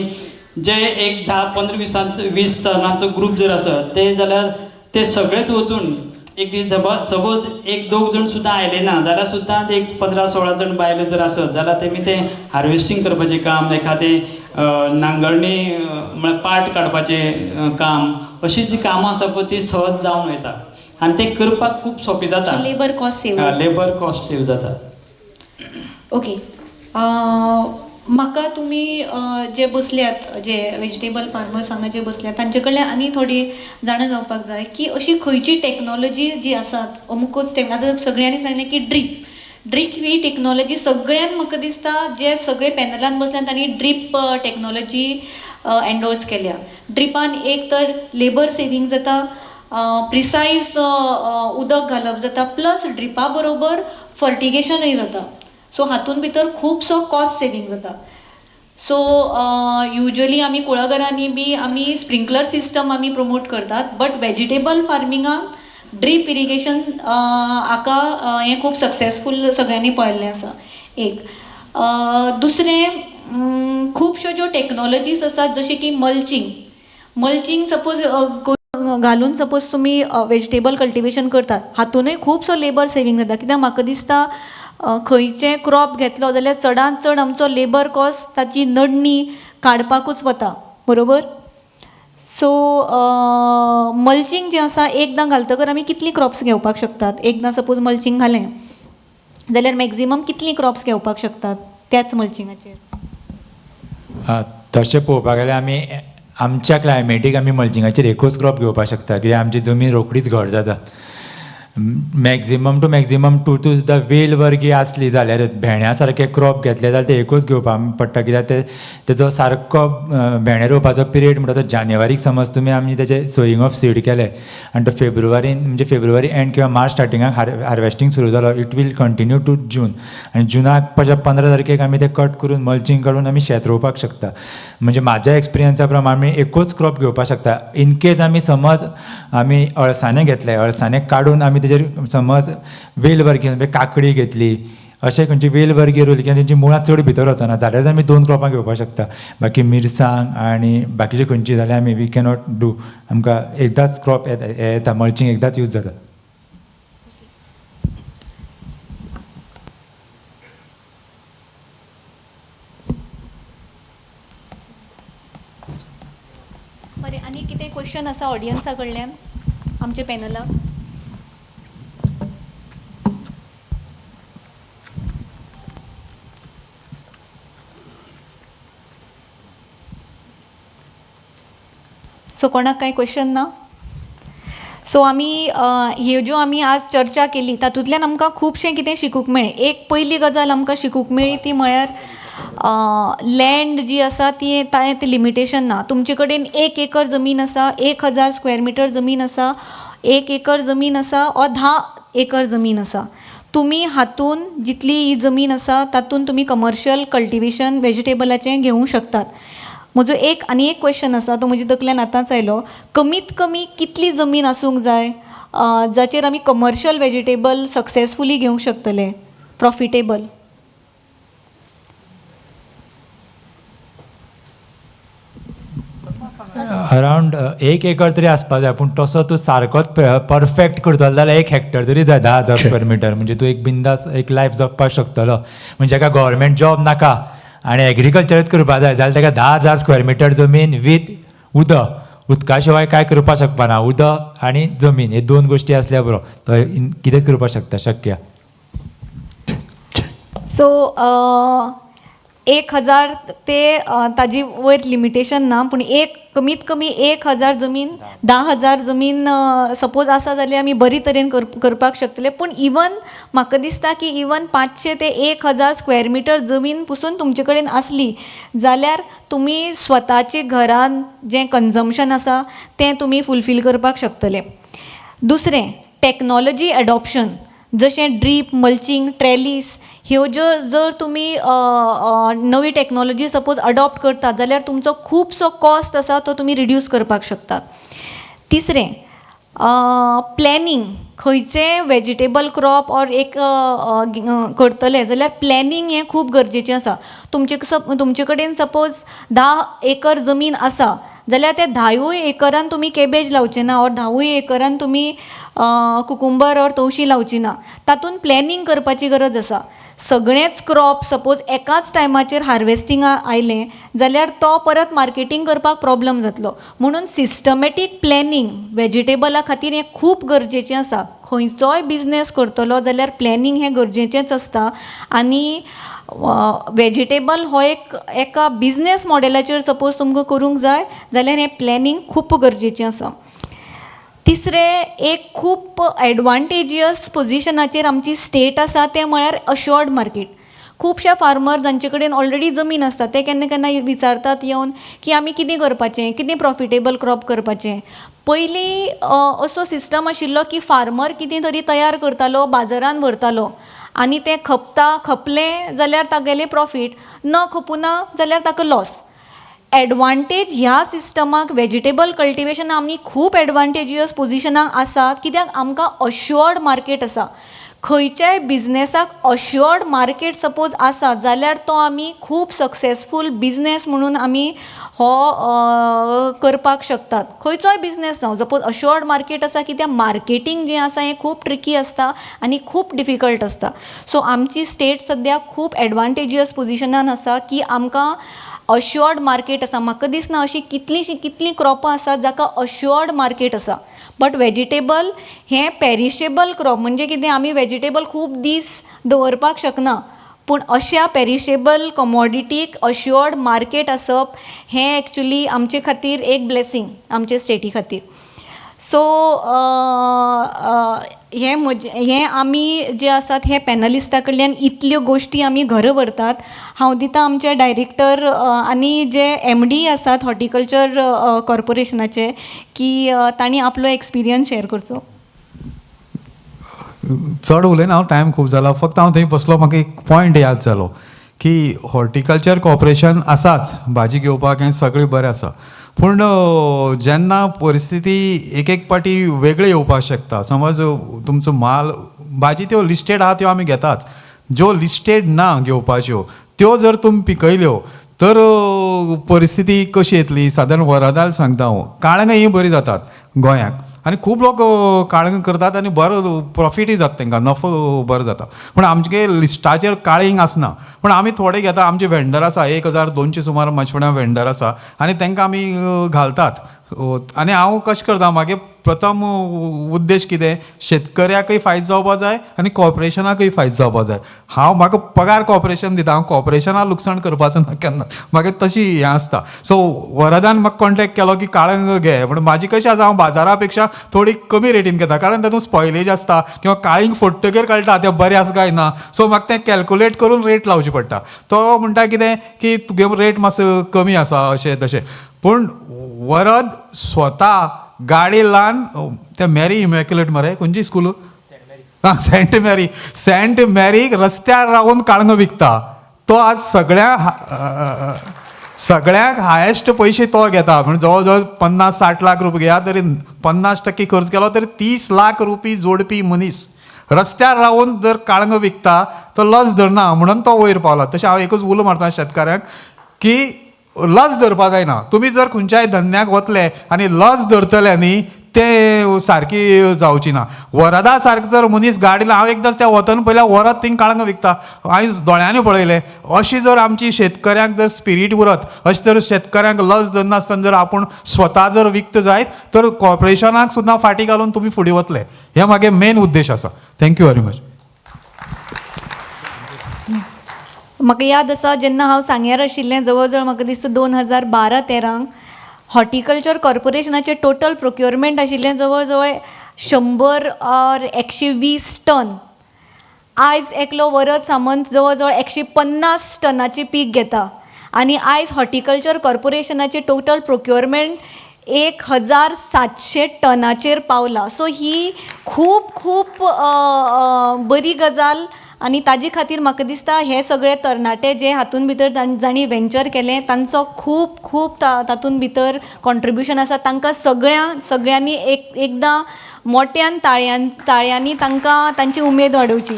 जे एक 10-15-20 जणांचो ग्रूप जर आसत ते जाल्यार ते सगळेच वचून एक दीस सपोज एक दोग जाण सुद्दां आयले ना जाल्यार सुद्दां ते एक 15-16 जाण बायले जर आसत जाल्यार तेमी तें हार्वेस्टिंग करपाचें काम एखादें नांगरणी म्हळ्यार पाट काडपाचें काम अशीं जीं कामां आसा पळय ती सहज जावन वयता आनी तें करपाक खूब सोंपें जाता. Labour cost save. Labour cost save जाता. ओके. म्हाका तुमी जे बसल्यात जे वेजिटेबल फार्मर्स हांगा जे बसल्यात तांचे कडल्यान आनी थोडी जाणां जावपाक जाय की अशी खंयची टॅक्नॉलॉजी जी आसात अमुकूच आतां सगळ्यांनी सांगलें की ड्रीप ही टॅक्नॉलॉजी सगळ्यान म्हाका दिसता जे सगळे पॅनलान बसल्यात तांणी ड्रीप टॅक्नॉलॉजी एंडोर्स केल्या. ड्रिपान एक तर लेबर सेवींग जाता, प्रिसायज उदक घालप जाता, प्लस ड्रिपा बरोबर फर्टिगेशनूय जाता. सो हातून भितर खुबसो कॉस्ट सेवींग जाता. सो युजली आमी कुळागरांनी बी आमी स्प्रिंकलर सिस्टम आमी प्रमोट करतात, बट वेजिटेबल फार्मिंगाक ड्रीप इरिगेशन हाका हें खूब सक्सेसफूल सगळ्यांनी पळयल्लें आसा. एक दुसरें खुबश्यो ज्यो टॅक्नॉलॉजीज आसात जशें की मल्चिंग सपोज घालून सपोज तुमी वेजिटेबल कल्टिवेशन करतात हातूनय खुबसो लेबर सेवींग जाता. कित्याक म्हाका दिसता खंयचें क्रॉप घेतलो जाल्यार चडांत चड आमचो लेबर कॉस्ट ताची नडणी काडपाकूच वता, बरोबर. सो मल्चिंग जें आसा एकदां घालतकर आमी कितलीं क्रॉप्स घेवपाक शकतात. एकदां सपोज मल्चिंग घालें जाल्यार मॅक्झिमम कितलीं क्रॉप्स घेवपाक शकतात त्याच मल्चिंगाचेर. तशें पळोवपाक गेल्यार आमी आमच्या क्लायमेटीक आमी मल्चिंगाचेर एकूच क्रॉप घेवपाक शकता कित्याक आमची जमीन रोखडीच घट जाता. मॅक्झिमम टू मॅक्झिमम तूं सुद्दां वेल वर्गी आसली जाल्यारच भेंड्या सारके क्रॉप घेतले जाल्यार ते एकूच घेवपाक पडटा कित्याक तेजो सारको भेंडे रोवपाचो पिरियड म्हणटा तो जानेवारीक समज तुमी आमी तेजें सोयींग ऑफ सीड केलें आनी तो फेब्रुवारी एंड किंवा मार्च स्टार्टिंगाक हार्वेस्टिंग सुरू जालो it will continue to June आनी जुनाक 15 तारखेक आमी ते कट करून मल्चिंग काडून आमी शेत रोवपाक शकता. म्हणजे म्हाज्या एक्सपिरियन्सा प्रमाण आमी एकूच क्रॉप घेवपाक शकता. इन केस आमी समज आमी अळसाणे घेतले अळसाणे काडून आमी तेजेर समज वेल वर्गी म्हणजे काकडी घेतली अशें खंयची वेल वर्गी रोयली किंवा तेंची मुळां चड भितर वचना जाल्यार आमी 2 क्रॉपां घेवपाक शकता. बाकी मिरसांग आनी बाकीची खंयची जाल्यार आमी वी कॅनॉट डू. आमकां एकदांच क्रॉप येता मल्चिंग एकदांच यूज जाता. बरें, आनी कितें क्वेश्चन आसा ऑडियन्सा कडल्यान आमच्या पॅनलाक? सो कोणाक कांय क्वेश्चन ना? सो आमी ह्यो ज्यो आमी आज चर्चा केली तातूंतल्यान आमकां खुबशें कितें शिकूंक मेळ्ळें. एक पयली गजाल आमकां शिकूंक मेळ्ळी ती म्हळ्यार लँड जी आसा ती ताणें लिमिटेशन ना. तुमचे कडेन 1 एकर जमीन आसा, 1000 स्क्वेअर मिटर जमीन आसा, 1 एकर जमीन आसा वा 10 एकर जमीन आसा, तुमी हातून जितली ही जमीन आसा तातूंत तुमी कमर्शियल कल्टिवेशन वेजिटेबलाचें घेवंक शकतात. म्हजो आनी एक क्वेश्चन आसा तो म्हज्या तकल्यान आतांच आयलो. कमीत कमी कितली जमीन आसूंक जाय जाचेर आमी कमर्शियल वेजिटेबल सक्सेसफुली घेवंक शकतले, प्रॉफिटेबल? अरावंड 1 एकर तरी आसपाक जाय. पूण तसो तूं सारकोच परफेक्ट करतलो जाल्यार 1 हेक्टर तरी जाय 10,000 स्क्वेअर मिटर. म्हणजे तूं एक बिंदास एक लायफ जगपाक शकतलो. म्हणजे जाका गव्हर्मेंट जॉब नाका आनी एग्रीकल्चरच करपाक जाय जाल्यार ताका 10,000 स्क्वेअर मिटर जमीन वीथ उदका शिवाय काय करपाक शकपाना. उदक आनी जमीन हे 2 गोश्टी आसल्या पुरो तो कितेंच करपाक शकता, शक्य. सो 1000 ते ताजी वयर लिमिटेशन ना, पूण कमीत कमी 1000 जमीन 10,000 जमीन सपोज आसा जाल्यार आमी बरी तरेन करपाक शकतले. पूण इवन म्हाका दिसता की इवन 500 ते 1000 स्क्वेअर मिटर जमीन पसून तुमचे कडेन आसली जाल्यार तुमी स्वताचे घरान जें कन्जम्पशन आसा तें तुमी फुलफील करपाक शकतले. दुसरें टॅक्नॉलॉजी एडॉप्शन जशें ड्रीप, मल्चिंग, ट्रेलीस ह्यो जर तुमी नवी टॅक्नॉलॉजी सपोज अडॉप्ट करतात जाल्यार तुमचो खुबसो कॉस्ट आसा तो तुमी रिड्यूस करपाक शकतात. तिसरें प्लॅनिंग. खंयचें वेजिटेबल क्रॉप ऑर एक करतले जाल्यार प्लॅनिंग हें खूब गरजेचें आसा. तुमचे कडेन सपोज 10 एकर जमीन आसा जाल्यार ते 10 एकरान तुमी केबेज लावचे ना, और 10 एकरान तुमी कुकुंबर और तवशीं लावची ना. तातूंत प्लॅनिंग करपाची गरज आसा. सगळेच क्रॉप सपोज एकाच टायमाचेर हार्वेस्टिंगा आयलें जाल्यार तो परत मार्केटींग करपाक प्रॉब्लम जातलो. म्हणून सिस्टमॅटीक प्लॅनिंग वेजिटेबला खातीर हें खूब गरजेचें आसा. खंयचोय बिझनेस करतलो जाल्यार प्लॅनिंग हें गरजेचेंच आसता. आनी वेजिटेबल हो एका बिझनेस मॉडेलाचेर सपोज तुमकां करूंक जाय जाल्यार हें प्लॅनिंग खूब गरजेचें आसा. तिसरें एक खूब एडवांटेजियस पोजिशनाचेर आमची स्टेट आसा तें म्हळ्यार अश्योर्ड मार्केट. खुबशे फार्मर जांचे कडेन ऑलरेडी जमीन आसता ते केन्ना केन्ना विचारतात येवन की आमी कितें करपाचें, कितें प्रॉफिटेबल क्रॉप करपाचें. पयलीं असो सिस्टम आशिल्लो की फार्मर कितें तरी तयार करतालो, बाजारान व्हरतालो आनी तें खपलें जाल्यार तागेलें प्रॉफीट, न खपुना जाल्यार ताका लॉस. एडवांटेज ह्या सिस्टमाक वेजिटेबल कल्टिवेशनाक आमी खूब एडवांटेजियस पोजिशनाक आसात कित्याक आमकां अश्योर्ड मार्केट आसा. खंयच्याय बिझनेसाक अश्योर्ड मार्केट सपोज आसा जाल्यार तो आमी खूब सक्सेसफूल बिझनेस म्हणून आमी हो करपाक शकतात. खंयचोय बिझनेस जावं सपोज अश्योर्ड मार्केट आसा कित्याक मार्केटींग जें आसा हें खूब ट्रिकी आसता आनी खूब डिफिकल्ट आसता. सो आमची स्टेट सद्याक खूब एडवांटेजियस पोजिशनान आसा की आमकां अश्योर्ड मार्केट आसा. म्हाका दिसना अशी कितलीं क्रॉपां आसात जाका अश्योर्ड मार्केट आसा. बट वेजिटेबल हें पेरिशेबल क्रॉप म्हणजे कितें, आमी वेजिटेबल खूब दीस दवरपाक शकना. पूण अशा पेरिशेबल कमोडिटीक अश्योर्ड मार्केट आसप हें एक्चुली आमचे खातीर एक ब्लेसिंग आमचे स्टेटी खातीर. सो हें आमी जे आसात हे पॅनलिस्टा कडल्यान इतल्यो गोश्टी आमी घरा व्हरतात. हांव दिता आमचे डायरेक्टर आनी जे MD आसात हॉर्टिकल्चर कॉर्पोरेशनाचे की तांणी आपलो एक्सपिरियन्स शेअर करचो. चड उलयना हांव, टायम खूब जाला. फक्त हांव थंय बसलो म्हाका एक पॉयंट याद जालो की हॉर्टिकल्चर कॉर्पोरेशन आसाच, भाजी घेवपाक हें सगळें बरें आसा. पूण जेन्ना परिस्थिती एक पाटी वेगळी येवपाक शकता, समज तुमचो माल भाजी त्यो लिस्टेड आहा त्यो आमी घेतात, ज्यो लिस्टेड ना घेवपाच्यो त्यो जर तुमी पिकयल्यो तर परिस्थिती कशी येतली. सादारण वरादाल सांगता हांव, काळंगां ही बरी जातात गोंयांत आनी खूब लोक काळंग करतात आनी बरो प्रॉफिटूय जाता तांकां, नफो बरो जाता. पूण आमचे लिस्टाचेर काळींग आसना. पूण आमी थोडे घेता, आमचे वेंडर आसा 1200 सुमार म्हाजे फुड्यान वेंडर आसा आनी तांकां आमी घालतात. आनी हांव कशें करता, म्हागे प्रथम उद्देश कितें, शेतकऱ्याकय फायदो जावपा जाय आनी कॉर्पोरेशनाकय फायदो जावपा जाय. म्हाका पगार कॉर्पोरेशन दिता, हांव कॉर्पोरेशनाक लुकसाण करपाचो ना केन्ना, म्हाका तशी हें आसता. सो वरदान म्हाका कॉन्टेक्ट केलो की काळंग घे, पूण म्हाजी कशी आसा, हांव बाजारा पेक्षा थोडी कमी रेटीन घेता कारण तातूंत स्पॉयलेज आसता किंवा काळींग फोडटकीर कळटा तें बरें आसा काय ना. सो म्हाका तें कॅल्कुलेट करून रेट लावची पडटा. तो म्हणटा कितें की तुगे रेट मातसो कमी आसा अशें तशें. पूण वरद स्वता गाडी लावन त्या मॅरी इमॅक्युलेट मरे खंयची स्कूल, सेंट मॅरीक रस्त्यार रावून काळंग विकता. तो आज सगळ्यांक हायेस्ट पयशे तो घेता. म्हणजे जवळ जवळ 50-60 लाख रुपया घेया तरी 50% खर्च केलो तरी 30 लाख रुपया जोडपी मनीस रस्त्यार रावून जर काळंग विकता तो लज धरना म्हणून तो वयर पावला. तशें हांव एकूच उलो मारता शेतकाऱ्यांक की लज धरपा जायना. तुमी जर खंयच्याय धंद्याक वतले आनी लज धरतले न्ही ते सारकी जावची ना. वरदा सारको जर मनीस गाडी हांव एकदां त्या वतना पयल्या वरद थिंग काळंग विकता, हांवें दोळ्यांनी पळयलें. अशी जर आमची शेतकऱ्यांक जर स्पिरीट उरत, अशें जर शेतकऱ्यांक लज धरनासतना जर आपूण स्वता जर विकत जायत तर कॉर्पोरेशनाक सुद्दां फाटी घालून तुमी फुडें वतले. हे म्हागे मेन उद्देश आसा. Thank you very much. म्हाका याद आसा जेन्ना हांव सांग्यार आशिल्लें, जवळ जवळ म्हाका दिसता 2012-13 हॉर्टिकल्चर कॉर्पोरेशनाचें टोटल प्रोक्युरमेंट आशिल्लें जवळ जवळ 100 or 120 टन. आयज एकलो वरद सामंत जवळ जवळ 150 टनाची पीक घेता आनी आयज हॉर्टिकल्चर कॉर्पोरेशनाचें टोटल प्रोक्युरमेंट 1700 टनाचेर पावला. सो ही खूब खूब बरी गजाल आनी ताजे खातीर म्हाका दिसता हे सगळे तरणाटे जे हातूंत भितर जाणी वेंचर केलें तांचो खूब खूब तातूंत भितर कॉन्ट्रिब्युशन आसा. तांकां सगळ्यांनी एकदां मोठ्यान ताळयांनी तांकां तांची उमेद वाडोवची.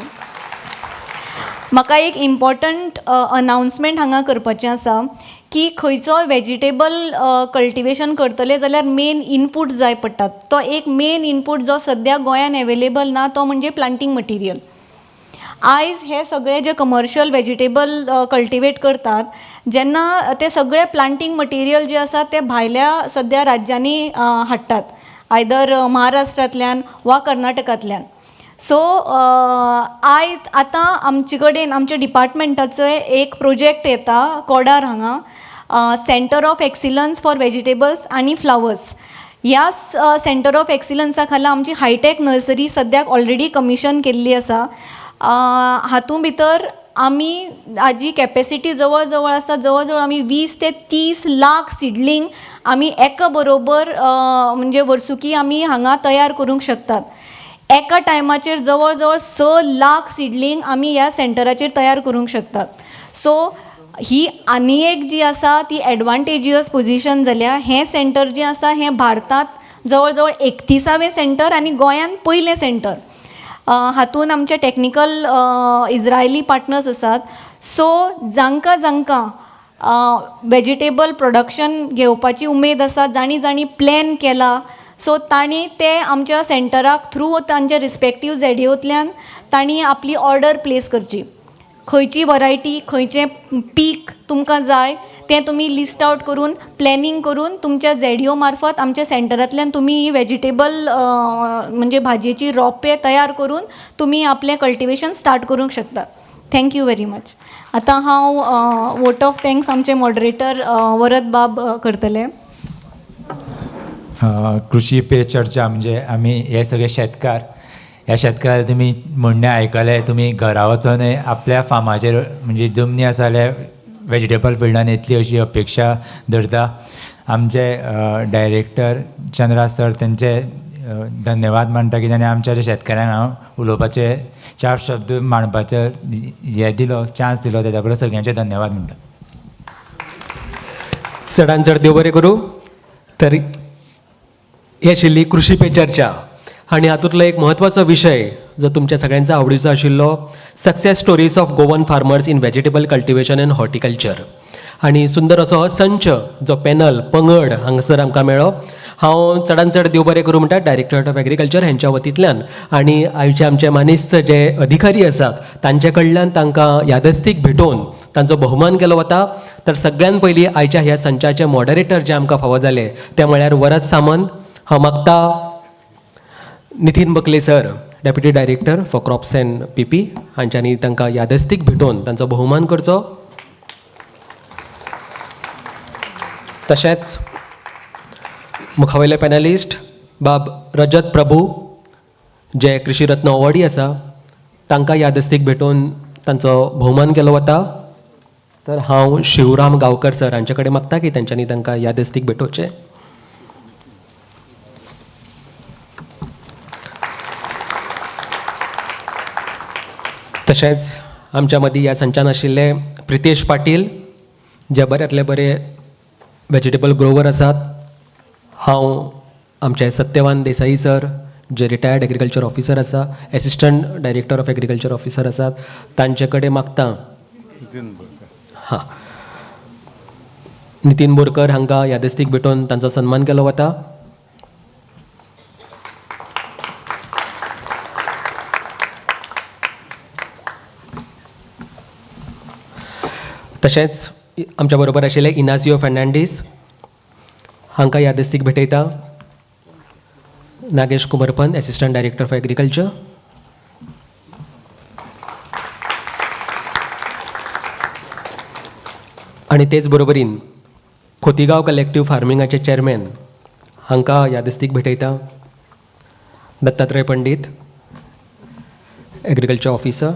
म्हाका एक इम्पॉर्टंट अनावन्समेंट हांगा करपाचें आसा की खंयचो वेजिटेबल कल्टिवेशन करतले जाल्यार मेन इनपूट जाय पडटात. तो एक मेन इनपूट जो सद्या गोंयान अवेलेबल ना तो म्हणजे प्लांटींग मटिरियल. आयज हे सगळे जे कमर्शियल वेजिटेबल कल्टिवेट करतात जेन्ना ते सगळे प्लांटींग मटिरियल जे आसा ते भायल्या सद्या राज्यांनी हाडटात, आयदर महाराष्ट्रांतल्यान वा कर्नाटकांतल्यान. सो आतां आमचे कडेन आमच्या डिपार्टमेंटाचो एक प्रोजेक्ट येता कोडार हांगा, centre of excellence for vegetables आनी फ्लावर्स. ह्या सेंटर ऑफ एक्सिलन्सा खाला आमची हायटेक नर्सरी सद्याक ऑलरेडी कमिशन केल्ली आसा. हातूंत भितर आमी हाजी कॅपेसिटी जवळ जवळ आसा, जवळ जवळ आमी 20 ते 30 लाख सिडलींग आमी एका बरोबर म्हणजे वर्सुकी आमी हांगा तयार करूंक शकतात. एका टायमाचेर जवळ जवळ 6 लाख सिडलींग आमी ह्या सेंटराचेर तयार करूंक शकतात. सो ही आनी एक जी आसा ती एडवांटेजियस पोजिशन जाल्या. हें सेंटर जें आसा हें भारतांत जवळ जवळ 31वें सेंटर आनी गोंयान पयलें सेंटर. हातून आमचे टॅक्निकल इज्रायली पार्टनर्स आसात. सो जांकां वेजिटेबल प्रोडक्शन घेवपाची उमेद आसा, जाणी प्लॅन केला, सो तांणी ते आमच्या सेंटराक थ्रू तांच्या रिस्पेक्टीव झेडिओंतल्यान तांणी आपली ऑर्डर प्लेस करची. खंयची वरायटी, खंयचें पीक तुमकां जाय तें तुमी लिस्ट आउट करून प्लॅनिंग करून तुमच्या झेडिओ मार्फत आमच्या सेंटरांतल्यान तुमी ही वेजिटेबल म्हणजे भाजयेची रोपे तयार करून तुमी आपलें कल्टिवेशन स्टार्ट करूंक शकतात. Thank you very much. आतां हांव वोट ऑफ थँक्स आमचे मॉडरेटर वरद बाब करतले. कृषी पे चर्चा म्हणजे आमी हे सगळे शेतकार, ह्या शेतकाराचे तुमी म्हणणें आयकले, तुमी घरा वचून आपल्या फार्माचेर म्हणजे जमनी आसा जाल्यार वेजिटेबल फिल्डान येतली अशी अपेक्षा धरता. आमचे डायरेक्टर चंद्रा सर त्यांचे धन्यवाद मानता, कित्याक आमच्या शेतकाऱ्यांक हांव उलोवपाचे 4 शब्द मांडपाचो हे दिलो, चान्स दिलो, तेज्या बरोबर सगळ्यांचे धन्यवाद म्हणटा. चडांत चड देव बरें करूं. तर ही आशिल्ली कृषी पे चर्चा आणि हातूंतलो एक म्हत्वाचो विशय जो तुमच्या सगळ्यांचो आवडीचो आशिल्लो, success stories of Goan farmers in vegetable cultivation end horticulture. आणि सुंदर असो हो संच जो पॅनल पंगड हांगासर आमकां मेळ्ळो. हांव चडांत चड देव बरें करूं म्हणटा डायरेक्टरेट ऑफ एग्रीकल्चर हांच्या वतींतल्यान, आनी आयचे आमचे मानेस्त जे अधिकारी आसात तांचे कडल्यान तांकां यादस्तीक भेटोवन तांचो भोवमान केलो वता. तर सगळ्यान पयलीं आयच्या ह्या संचाचे मॉडरेटर जे आमकां फावो जाले ते म्हळ्यार वरद सामंत. हांव मागता Nitin Bakle sir, deputy director for crops and PP, हांच्यांनी तांकां यादस्तीक भेटोवन तांचो भोवमान करचो. तशेंच मुखावयले पॅनलिस्ट बाब रजत प्रभू जे कृषी रत्न अवॉर्डी आसा तांकां यादस्तीक भेटोवन तांचो भोवमान केलो वता. तर हांव शिवराम गांवकर सर हांचे कडेन मागता की तांच्यांनी तांकां यादस्तीक भेटोवचें. तशेंच आमच्या मदीं ह्या संचान आशिल्ले प्रितेश पाटील जे बऱ्यांतले बरे वेजिटेबल ग्रोवर आसात. हांव आमचे सत्यवान देसाई सर जे रिटायर्ड एग्रीकल्चर ऑफिसर आसा, assistant director of agriculture officer आसात, तांचे कडेन मागता नितीन बोरकर हांकां यादस्तीक भेटोवन तांचो सन्मान केलो वता. तशेंच आमच्या बरोबर आशिल्ले इनासियो फेर्नांडीस हांकां यादस्तीक भेटयता. Nagesh Kumarpan, assistant director for agriculture. आनी तेच बरोबरीन खोतीगांव कलेक्टीव फार्मिंगाचे चेअरमॅन हांकां यादस्तीक भेटयता. Dattatray Pandit, agriculture officer.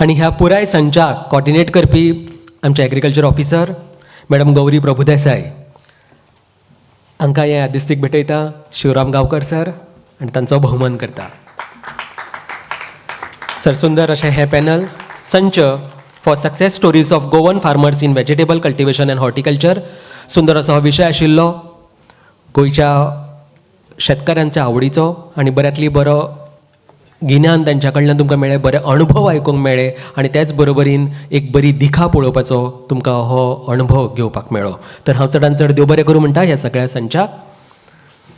आनी ह्या पुराय संचाक कॉर्डिनेट करपी आमचे agriculture officer madam Gauri Prabhudesai हांकां हे यादस्तीक भेटयता शिवराम गांवकर सर आनी तांचो भोवमान करता. सरसुंदर अशें हें पॅनल संच for success stories of Goan farmers in vegetable cultivation end horticulture. सुंदर असो हो विशय आशिल्लो गोंयच्या शेतकाऱ्यांच्या आवडीचो आनी बऱ्यांतली बरो गिन्यान तांच्या कडल्यान तुमकां मेळ्ळें, बरे अणभव आयकूंक मेळ्ळे आनी त्याच बरोबरीन एक बरी दिखा पळोवपाचो तुमकां हो अणभव घेवपाक मेळ्ळो. तर हांव चडांत चड देव बरें करूं म्हणटा ह्या सगळ्या संचाक.